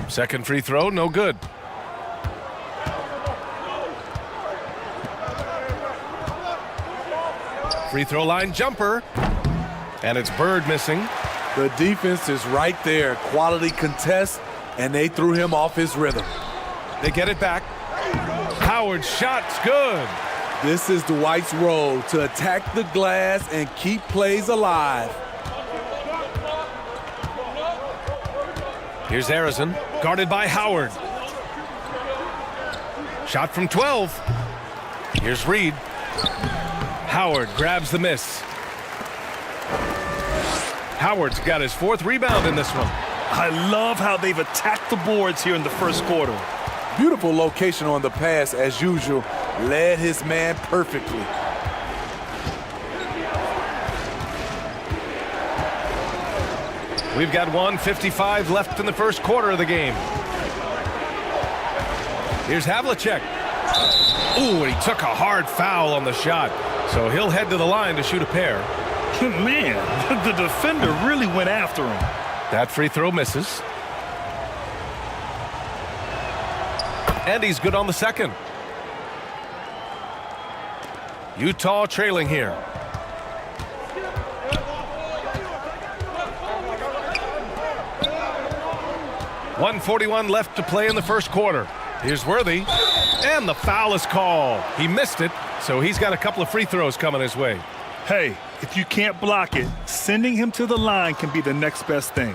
Second free throw, no good. Free throw line jumper. And it's Bird missing. The defense is right there. Quality contest, and they threw him off his rhythm. They get it back. Howard's shot's good. This is Dwight's role, to attack the glass and keep plays alive. Here's Harrison, guarded by Howard. Shot from 12. Here's Reed. Howard grabs the miss. Howard's got his 4th rebound in this one. I love how they've attacked the boards here in the first quarter. Beautiful location on the pass, as usual. Led his man perfectly. We've got 1:55 left in the first quarter of the game. Here's Havlicek. Ooh, and he took a hard foul on the shot. So he'll head to the line to shoot a pair. Man, the defender really went after him. That free throw misses. And he's good on the second. Utah trailing here. .141 left to play in the first quarter. Here's Worthy. And the foul is called. He missed it, so he's got a couple of free throws coming his way. Hey, if you can't block it, sending him to the line can be the next best thing.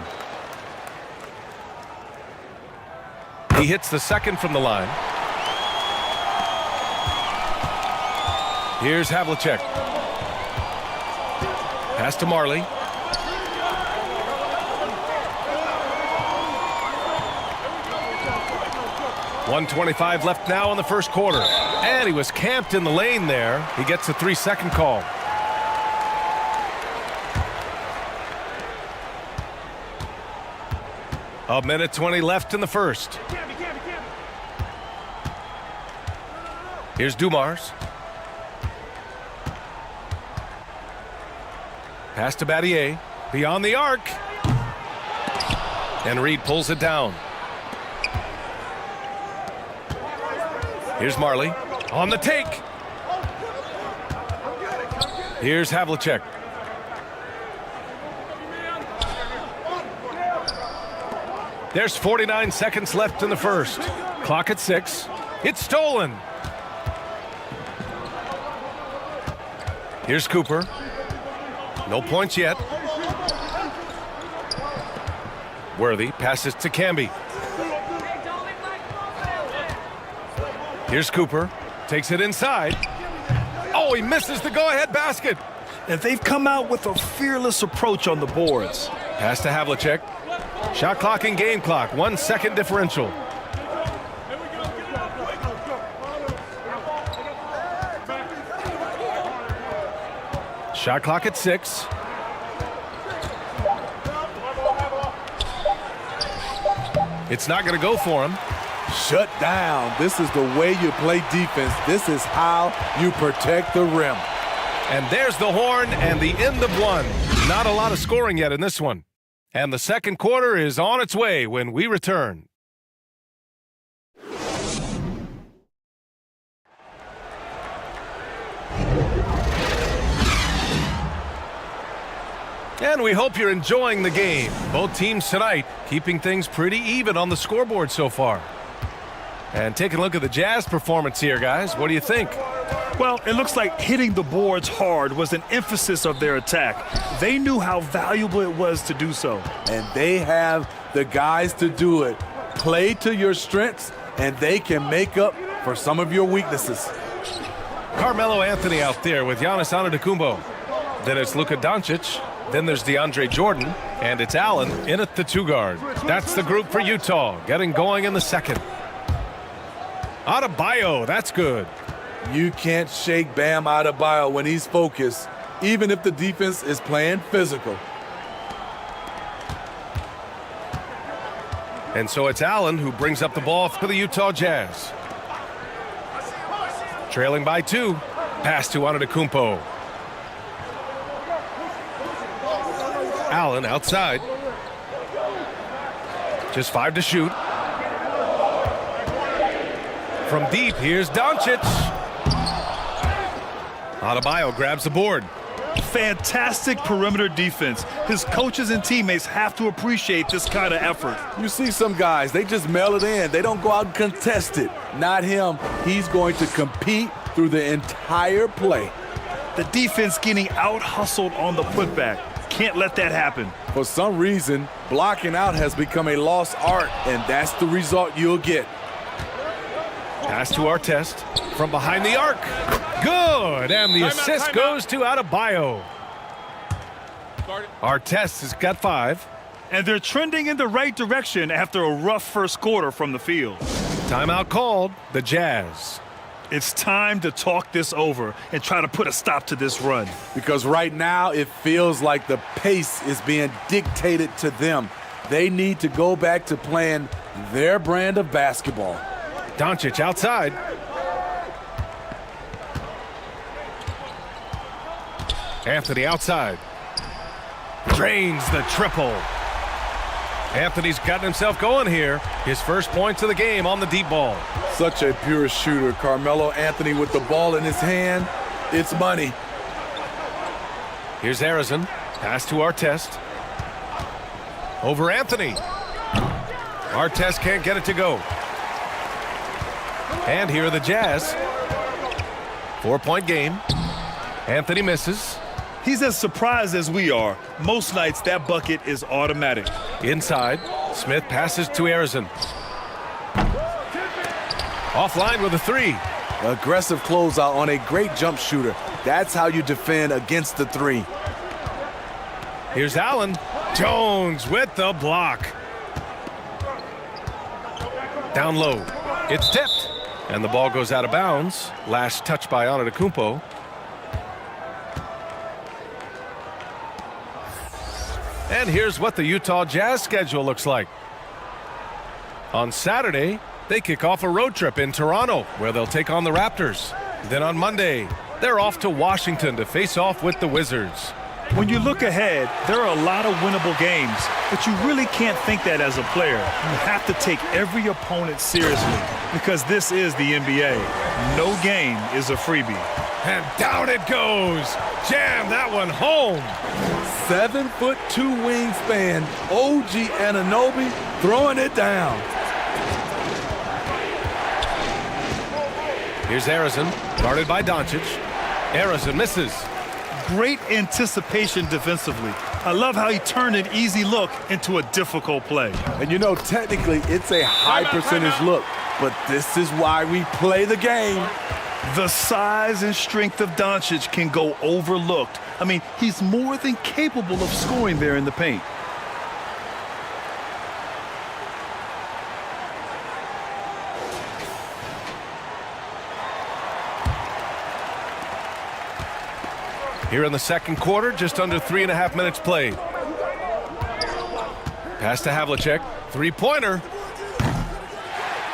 He hits the second from the line. Here's Havlicek. Pass to Marley. .125 left now in the first quarter. And he was camped in the lane there. He gets a 3-second call. A minute 20 left in the first. Here's Dumars. Pass to Battier. Beyond the arc. And Reed pulls it down. Here's Marley. On the take. Here's Havlicek. There's 49 seconds left in the first. Clock at 6. It's stolen. Here's Cooper. No points yet. Worthy passes to Camby. Here's Cooper. Takes it inside. Oh, he misses the go-ahead basket. And they've come out with a fearless approach on the boards. Pass to Havlicek. Shot clock and game clock. 1 second differential. Shot clock at 6. It's not going to go for him. Shut down. This is the way you play defense. This is how you protect the rim. And there's the horn and the end of one. Not a lot of scoring yet in this one. And the second quarter is on its way when we return. And we hope you're enjoying the game. Both teams tonight keeping things pretty even on the scoreboard so far. And taking a look at the Jazz performance here, guys. What do you think? Well, it looks like hitting the boards hard was an emphasis of their attack. They knew how valuable it was to do so. And they have the guys to do it. Play to your strengths, and they can make up for some of your weaknesses. Carmelo Anthony out there with Giannis Antetokounmpo. Then it's Luka Doncic. Then there's DeAndre Jordan. And it's Allen in at the 2 guard. That's the group for Utah, getting going in the second. Adebayo, that's good. You can't shake Bam Adebayo when he's focused, even if the defense is playing physical. And so it's Allen who brings up the ball for the Utah Jazz. Trailing by 2. Pass to Antetokounmpo. Allen outside. Just 5 to shoot. From deep, here's Doncic. Adebayo grabs the board. Fantastic perimeter defense. His coaches and teammates have to appreciate this kind of effort. You see some guys, they just mail it in. They don't go out and contest it. Not him. He's going to compete through the entire play. The defense getting out-hustled on the putback. Can't let that happen. For some reason, blocking out has become a lost art, and that's the result you'll get. Pass to Artest from behind the arc. Good, and the assist goes to Adebayo. Artest has got 5. And they're trending in the right direction after a rough first quarter from the field. Timeout called, the Jazz. It's time to talk this over and try to put a stop to this run. Because right now it feels like the pace is being dictated to them. They need to go back to playing their brand of basketball. Doncic outside. Anthony outside. Drains the triple. Anthony's gotten himself going here. His first points of the game on the deep ball. Such a pure shooter. Carmelo Anthony with the ball in his hand. It's money. Here's Arizon. Pass to Artest. Over Anthony. Artest can't get it to go. And here are the Jazz. 4-point game. Anthony misses. He's as surprised as we are. Most nights that bucket is automatic. Inside, Smith passes to Arizon. Offline with a 3. Aggressive closeout on a great jump shooter. That's how you defend against the 3. Here's Allen. Jones with the block. Down low. It's tipped. And the ball goes out of bounds. Last touch by Antetokounmpo. And here's what the Utah Jazz schedule looks like. On Saturday, they kick off a road trip in Toronto, where they'll take on the Raptors. Then on Monday, they're off to Washington to face off with the Wizards. When you look ahead, there are a lot of winnable games, but you really can't think that as a player. You have to take every opponent seriously because this is the NBA. No game is a freebie. And down it goes. Jam that one home. 7'2" wingspan, OG Anunoby throwing it down. Here's Arizon, guarded by Doncic. Arizon misses. Great anticipation defensively. I love how he turned an easy look into a difficult play. And you know, technically, it's a high percentage look, but this is why we play the game. The size and strength of Doncic can go overlooked. I mean, he's more than capable of scoring there in the paint. Here in the second quarter, just under 3.5 minutes played. Pass to Havlicek. Three-pointer.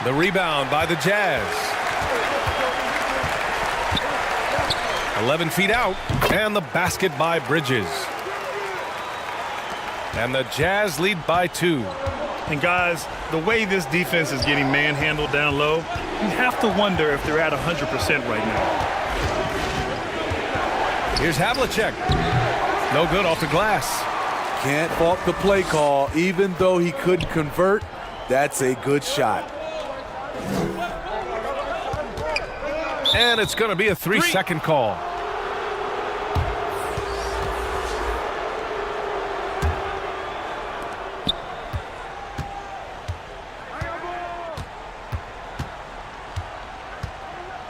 The rebound by the Jazz. 11 feet out. And the basket by Bridges. And the Jazz lead by 2. And guys, the way this defense is getting manhandled down low, you have to wonder if they're at 100% right now. Here's Havlicek. No good off the glass. Can't fault the play call. Even though he couldn't convert, that's a good shot. And it's going to be a 3-second call.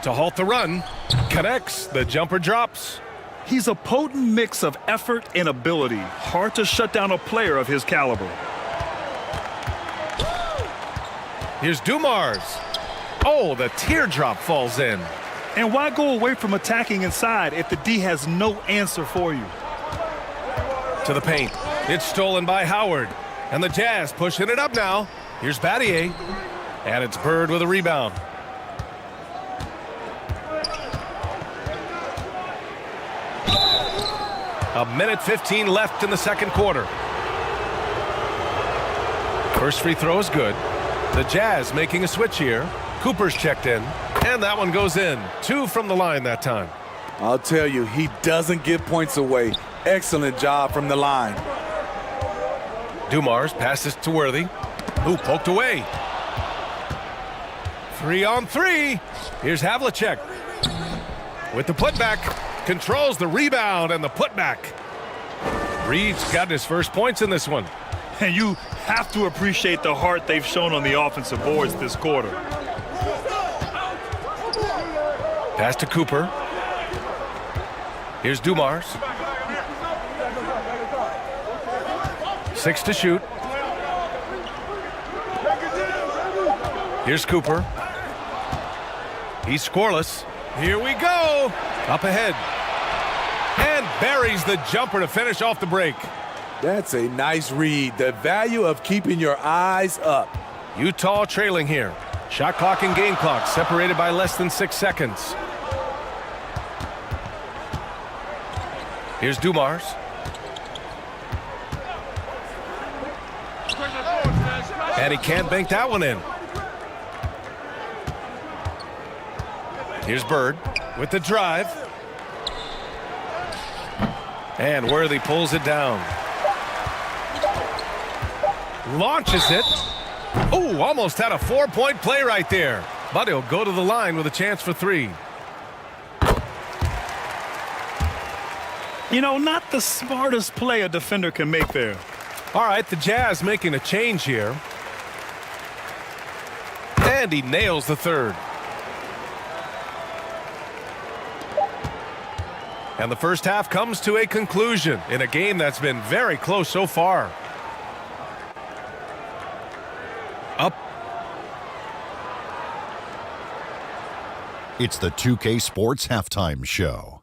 To halt the run. Connects. The jumper drops. He's a potent mix of effort and ability. Hard to shut down a player of his caliber. Here's Dumars. Oh, the teardrop falls in. And why go away from attacking inside if the D has no answer for you? To the paint. It's stolen by Howard. And the Jazz pushing it up now. Here's Battier. And it's Bird with a rebound. A minute 15 left in the second quarter. First free throw is good. The Jazz making a switch here. Cooper's checked in, and that one goes in. 2 from the line that time. I'll tell you, he doesn't give points away. Excellent job from the line. Dumars passes to Worthy, who poked away. 3-on-3. Here's Havlicek with the putback. Controls the rebound and the putback. Reed's got his first points in this one. And you have to appreciate the heart they've shown on the offensive boards this quarter. Pass to Cooper. Here's Dumars. 6 to shoot. Here's Cooper. He's scoreless. Here we go. Up ahead. And buries the jumper to finish off the break. That's a nice read. The value of keeping your eyes up. Utah trailing here. Shot clock and game clock separated by less than 6 seconds. Here's Dumars. And he can't bank that one in. Here's Bird with the drive. And Worthy pulls it down. Launches it. Oh, almost had a 4-point play right there. But he'll go to the line with a chance for 3. You know, not the smartest play a defender can make there. All right, the Jazz making a change here. And he nails the third. And the first half comes to a conclusion in a game that's been very close so far. Up. It's the 2K Sports Halftime Show.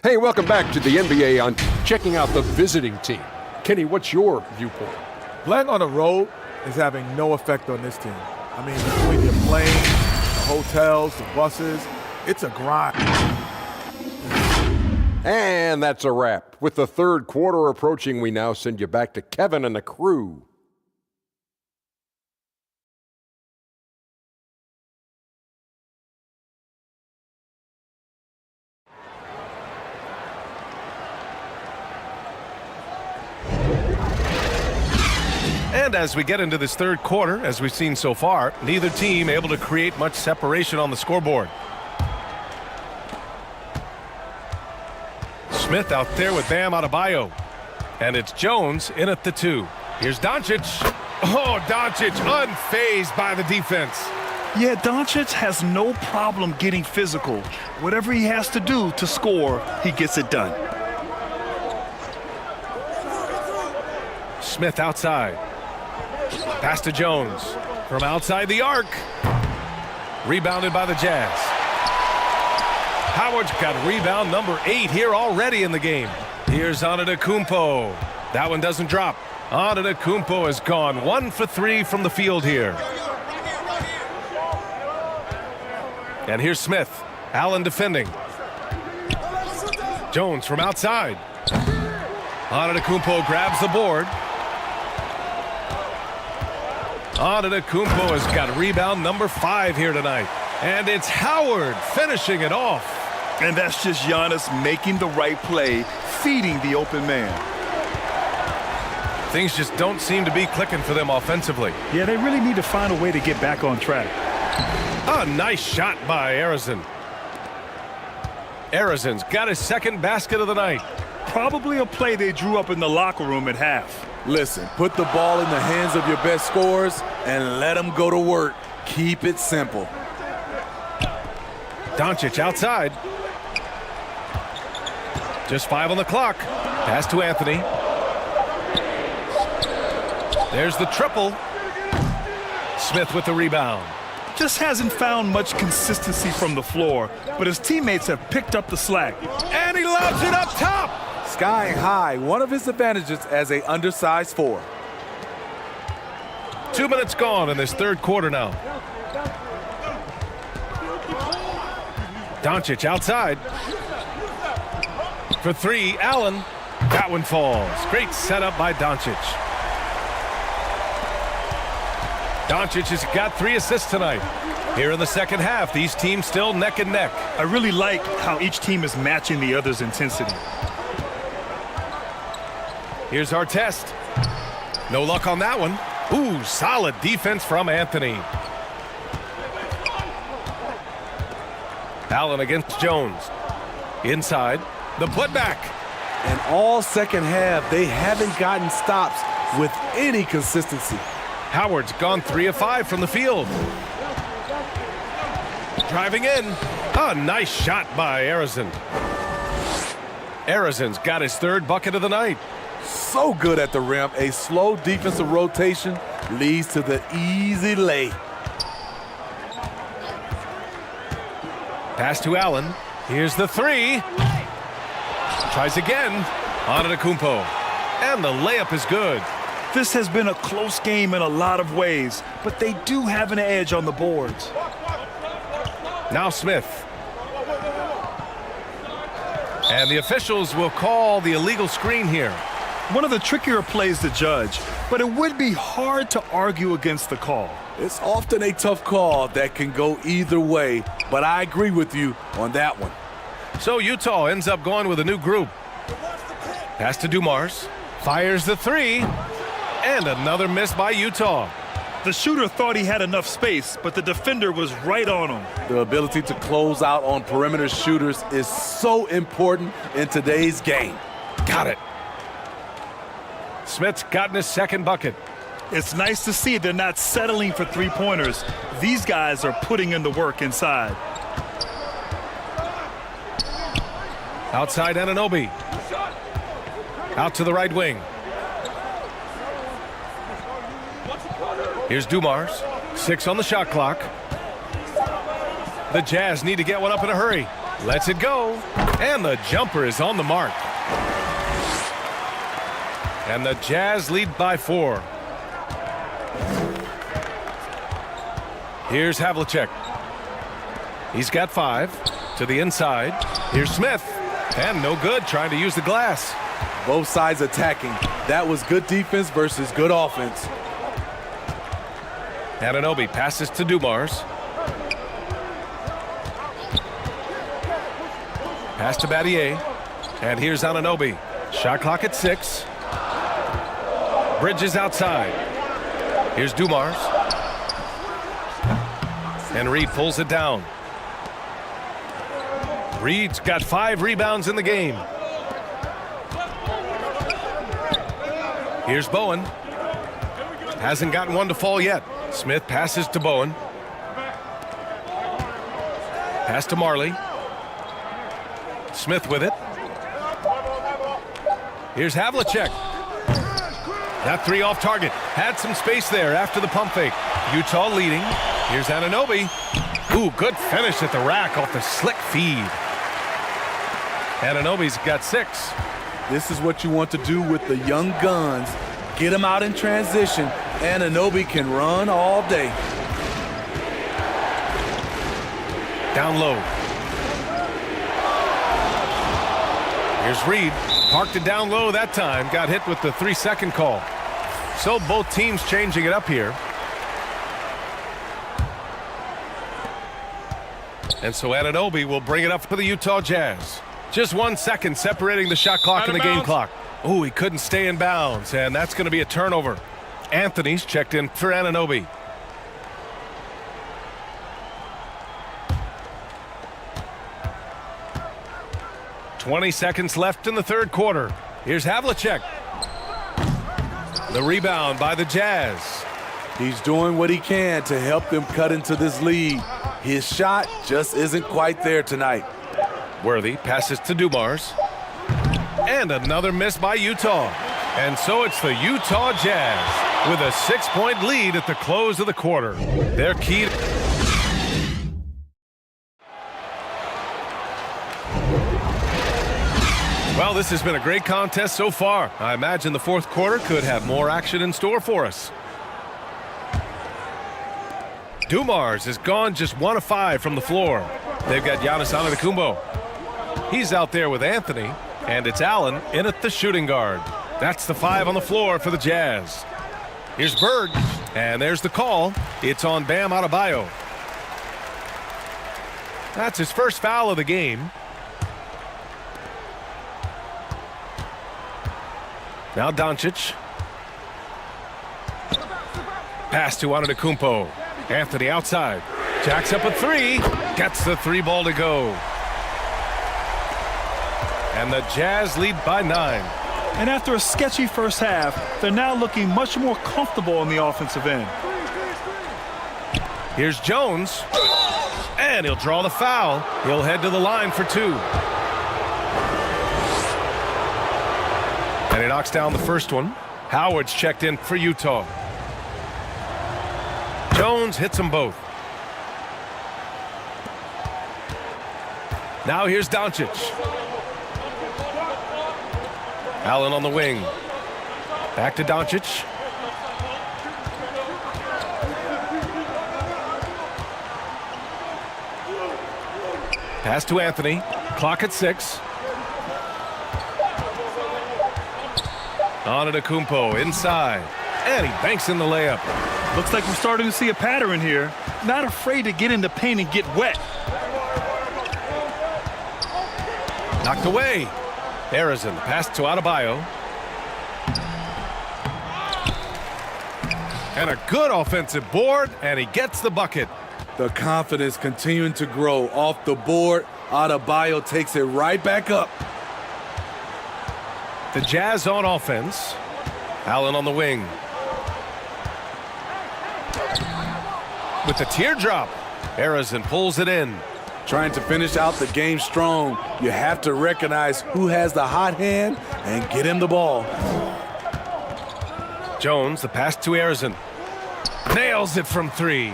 Hey, welcome back to the NBA on checking out the visiting team. Kenny, what's your viewpoint? Playing on the road is having no effect on this team. I mean, between your planes, the hotels, the buses, it's a grind. And that's a wrap. With the third quarter approaching, we now send you back to Kevin and the crew. And as we get into this third quarter, as we've seen so far, neither team able to create much separation on the scoreboard. Smith out there with Bam Adebayo. And it's Jones in at the 2. Here's Doncic. Oh, Doncic unfazed by the defense. Yeah, Doncic has no problem getting physical. Whatever he has to do to score, he gets it done. Smith outside. Pass to Jones. From outside the arc. Rebounded by the Jazz. Howard's got rebound number 8 here already in the game. Here's Antetokounmpo. That one doesn't drop. Antetokounmpo has gone 1 for 3 from the field here. And here's Smith. Allen defending. Jones from outside. Antetokounmpo grabs the board. Antetokounmpo has got rebound number 5 here tonight. And it's Howard finishing it off. And that's just Giannis making the right play, feeding the open man. Things just don't seem to be clicking for them offensively. Yeah, they really need to find a way to get back on track. A nice shot by Arizin. Arizin's got his second basket of the night. Probably a play they drew up in the locker room at half. Listen, put the ball in the hands of your best scorers and let them go to work. Keep it simple. Doncic outside. Just 5 on the clock. Pass to Anthony. There's the triple. Smith with the rebound. Just hasn't found much consistency from the floor, but his teammates have picked up the slack. And he lobs it up top. Skying high, one of his advantages as a undersized 4. 2 minutes gone in this third quarter now. Doncic outside. For 3, Allen. That one falls. Great setup by Doncic. Doncic has got 3 assists tonight. Here in the second half, these teams still neck and neck. I really like how each team is matching the other's intensity. Here's our test. No luck on that one. Ooh, solid defense from Anthony. Allen against Jones. Inside. The putback. And all second half, they haven't gotten stops with any consistency. Howard's gone 3 of 5 from the field. Driving in. A nice shot by Arizin. Arizin's got his 3rd bucket of the night. So good at the rim. A slow defensive rotation leads to the easy lay. Pass to Allen. Here's the 3. Tries again. Antetokounmpo. And the layup is good. This has been a close game in a lot of ways, but they do have an edge on the boards. Now Smith. And the officials will call the illegal screen here. One of the trickier plays to judge, but it would be hard to argue against the call. It's often a tough call that can go either way, but I agree with you on that one. So Utah ends up going with a new group. Pass to Dumars. Fires the 3. And another miss by Utah. The shooter thought he had enough space, but the defender was right on him. The ability to close out on perimeter shooters is so important in today's game. Got it. Smith's gotten his 2nd bucket. It's nice to see they're not settling for 3-pointers. These guys are putting in the work inside. Outside Anunoby. Out to the right wing. Here's Dumars. 6 on the shot clock. The Jazz need to get one up in a hurry. Lets it go. And the jumper is on the mark. And the Jazz lead by 4. Here's Havlicek. He's got 5 to the inside. Here's Smith. And no good, trying to use the glass. Both sides attacking. That was good defense versus good offense. Anunoby passes to Dumars. Pass to Battier. And here's Anunoby. Shot clock at 6. Bridges outside. Here's Dumars. And Reed pulls it down. Reed's got 5 rebounds in the game. Here's Bowen. Hasn't gotten one to fall yet. Smith passes to Bowen. Pass to Marley. Smith with it. Here's Havlicek. That 3 off target. Had some space there after the pump fake. Utah leading. Here's Anunoby. Ooh, good finish at the rack off the slick feed. Anunoby's got 6. This is what you want to do with the young guns. Get them out in transition. Anunoby can run all day. Down low. Here's Reed. Parked it down low that time. Got hit with the 3-second call. So both teams changing it up here. And so Anunoby will bring it up for the Utah Jazz. Just 1 second separating the shot clock and the game clock. Oh, he couldn't stay in bounds, and that's going to be a turnover. Anthony's checked in for Anunoby. "20 seconds left in the third quarter. Here's Havlicek. The rebound by the Jazz. He's doing what he can to help them cut into this lead. His shot just isn't quite there tonight. Worthy passes to Dumars. And another miss by Utah. And so it's the Utah Jazz with a 6-point lead at the close of the quarter. Their key. Well, this has been a great contest so far. I imagine the fourth quarter could have more action in store for us. Dumars has gone just 1 of 5 from the floor. They've got Giannis Antetokounmpo. He's out there with Anthony, and it's Allen in at the shooting guard. That's the 5 on the floor for the Jazz. Here's Berg, and there's the call. It's on Bam Adebayo. That's his first foul of the game. Now Doncic. Pass to Antetokounmpo. Anthony outside. Jacks up a 3. Gets the 3 ball to go. And the Jazz lead by 9. And after a sketchy first half, they're now looking much more comfortable on the offensive end. Here's Jones. And he'll draw the foul. He'll head to the line for 2. And he knocks down the first one. Howard's checked in for Utah. Jones hits them both. Now here's Doncic. Allen on the wing. Back to Doncic. Pass to Anthony. Clock at 6. Antetokounmpo inside. And he banks in the layup. Looks like we're starting to see a pattern here. Not afraid to get in the paint and get wet. Knocked away. Arizon pass to Adebayo. And a good offensive board, and he gets the bucket. The confidence continuing to grow off the board. Adebayo takes it right back up. The Jazz on offense. Allen on the wing. With the teardrop, Arizon pulls it in. Trying to finish out the game strong, you have to recognize who has the hot hand and get him the ball. Jones, the pass to Arizon. Nails it from 3.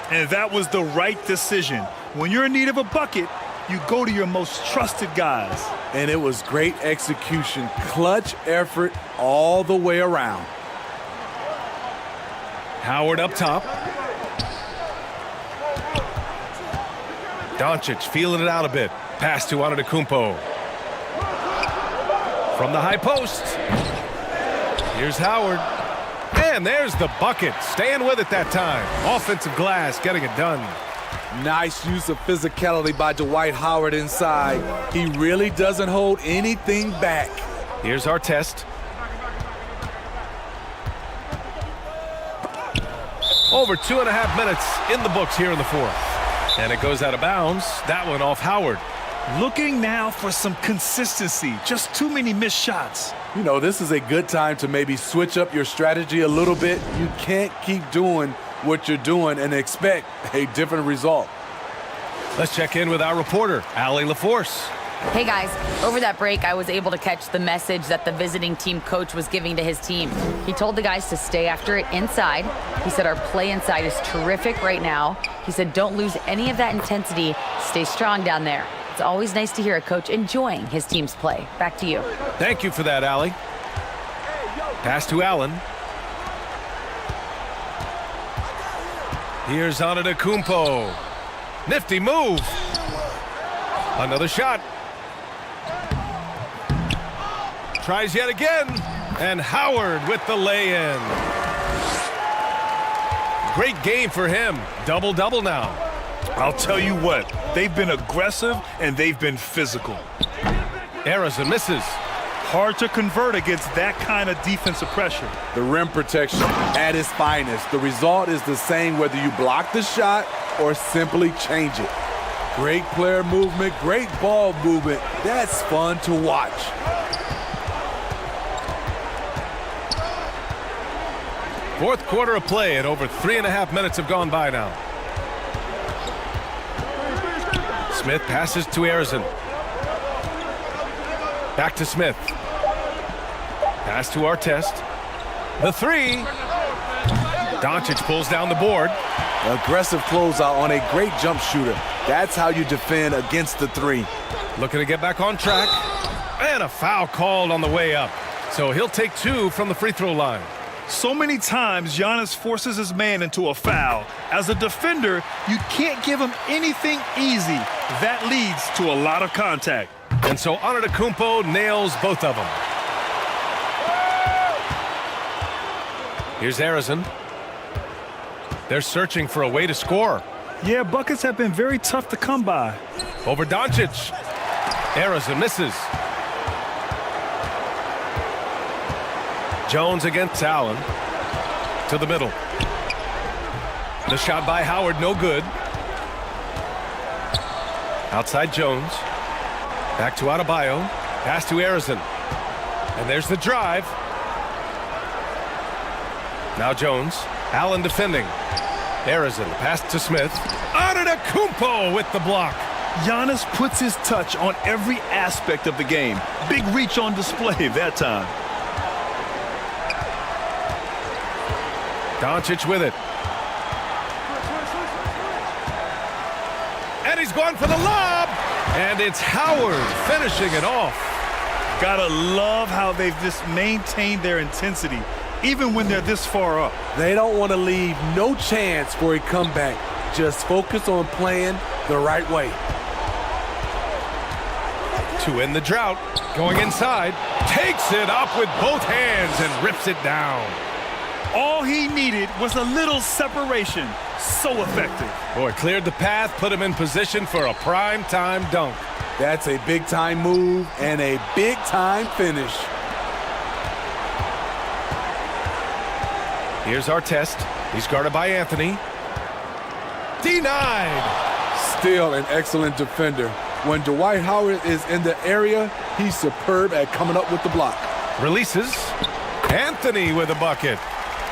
And that was the right decision. When you're in need of a bucket, you go to your most trusted guys. And it was great execution, clutch effort all the way around. Howard up top. Doncic feeling it out a bit. Pass to Antetokounmpo. From the high post. Here's Howard. And there's the bucket. Staying with it that time. Offensive glass getting it done. Nice use of physicality by Dwight Howard inside. He really doesn't hold anything back. Here's our test. Over 2.5 minutes in the books here in the fourth. And it goes out of bounds. That one off Howard. Looking now for some consistency. Just too many missed shots. You know, this is a good time to maybe switch up your strategy a little bit. You can't keep doing what you're doing and expect a different result. Let's check in with our reporter, Allie LaForce. Hey guys, over that break, I was able to catch the message that the visiting team coach was giving to his team. He told the guys to stay after it inside. He said our play inside is terrific right now. He said don't lose any of that intensity. Stay strong down there. It's always nice to hear a coach enjoying his team's play. Back to you. Thank you for that, Allie. Pass to Allen. Here's Antetokounmpo. Nifty move. Another shot. Tries yet again. And Howard with the lay-in. Great game for him. Double-double now. I'll tell you what, they've been aggressive and they've been physical. Harrison misses. Hard to convert against that kind of defensive pressure. The rim protection at its finest. The result is the same whether you block the shot or simply change it. Great player movement, great ball movement. That's fun to watch. Fourth quarter of play and over 3.5 minutes have gone by now. Smith passes to Harrison. Back to Smith. Pass to Artest. The three. Doncic pulls down the board. Aggressive closeout on a great jump shooter. That's how you defend against the three. Looking to get back on track. And a foul called on the way up. So he'll take 2 from the free throw line. So many times Giannis forces his man into a foul. As a defender, you can't give him anything easy. That leads to a lot of contact. And so Antetokounmpo nails both of them. Here's Harrison. They're searching for a way to score. Yeah, buckets have been very tough to come by. Over Doncic. Harrison misses. Jones against Allen. To the middle. The shot by Howard, no good. Outside Jones. Back to Adebayo. Pass to Harrison. And there's the drive. Now Jones. Allen defending. Harrison. Pass to Smith. Antetokounmpo with the block. Giannis puts his touch on every aspect of the game. Big reach on display that time. Doncic with it. And he's going for the lob. And it's Howard finishing it off. Gotta love how they've just maintained their intensity, even when they're this far up. They don't want to leave no chance for a comeback. Just focus on playing the right way. To end the drought. Going inside. Takes it up with both hands and rips it down. All he needed was a little separation. So effective. Boy, cleared the path, put him in position for a prime-time dunk. That's a big-time move and a big-time finish. Here's our test. He's guarded by Anthony. Denied. Still an excellent defender. When Dwight Howard is in the area, he's superb at coming up with the block. Releases. Anthony with a bucket.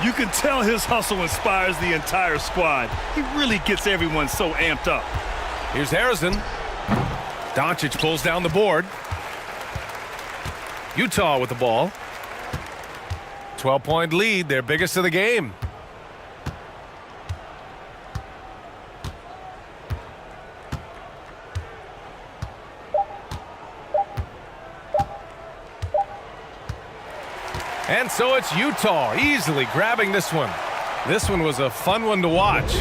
You can tell his hustle inspires the entire squad. He really gets everyone so amped up. Here's Harrison. Doncic pulls down the board. Utah with the ball. 12-point lead, their biggest of the game. And so it's Utah easily grabbing this one. This one was a fun one to watch.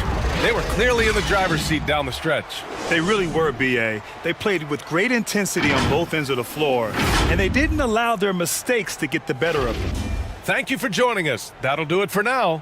They were clearly in the driver's seat down the stretch. They really were, B.A. They played with great intensity on both ends of the floor, and they didn't allow their mistakes to get the better of them. Thank you for joining us. That'll do it for now.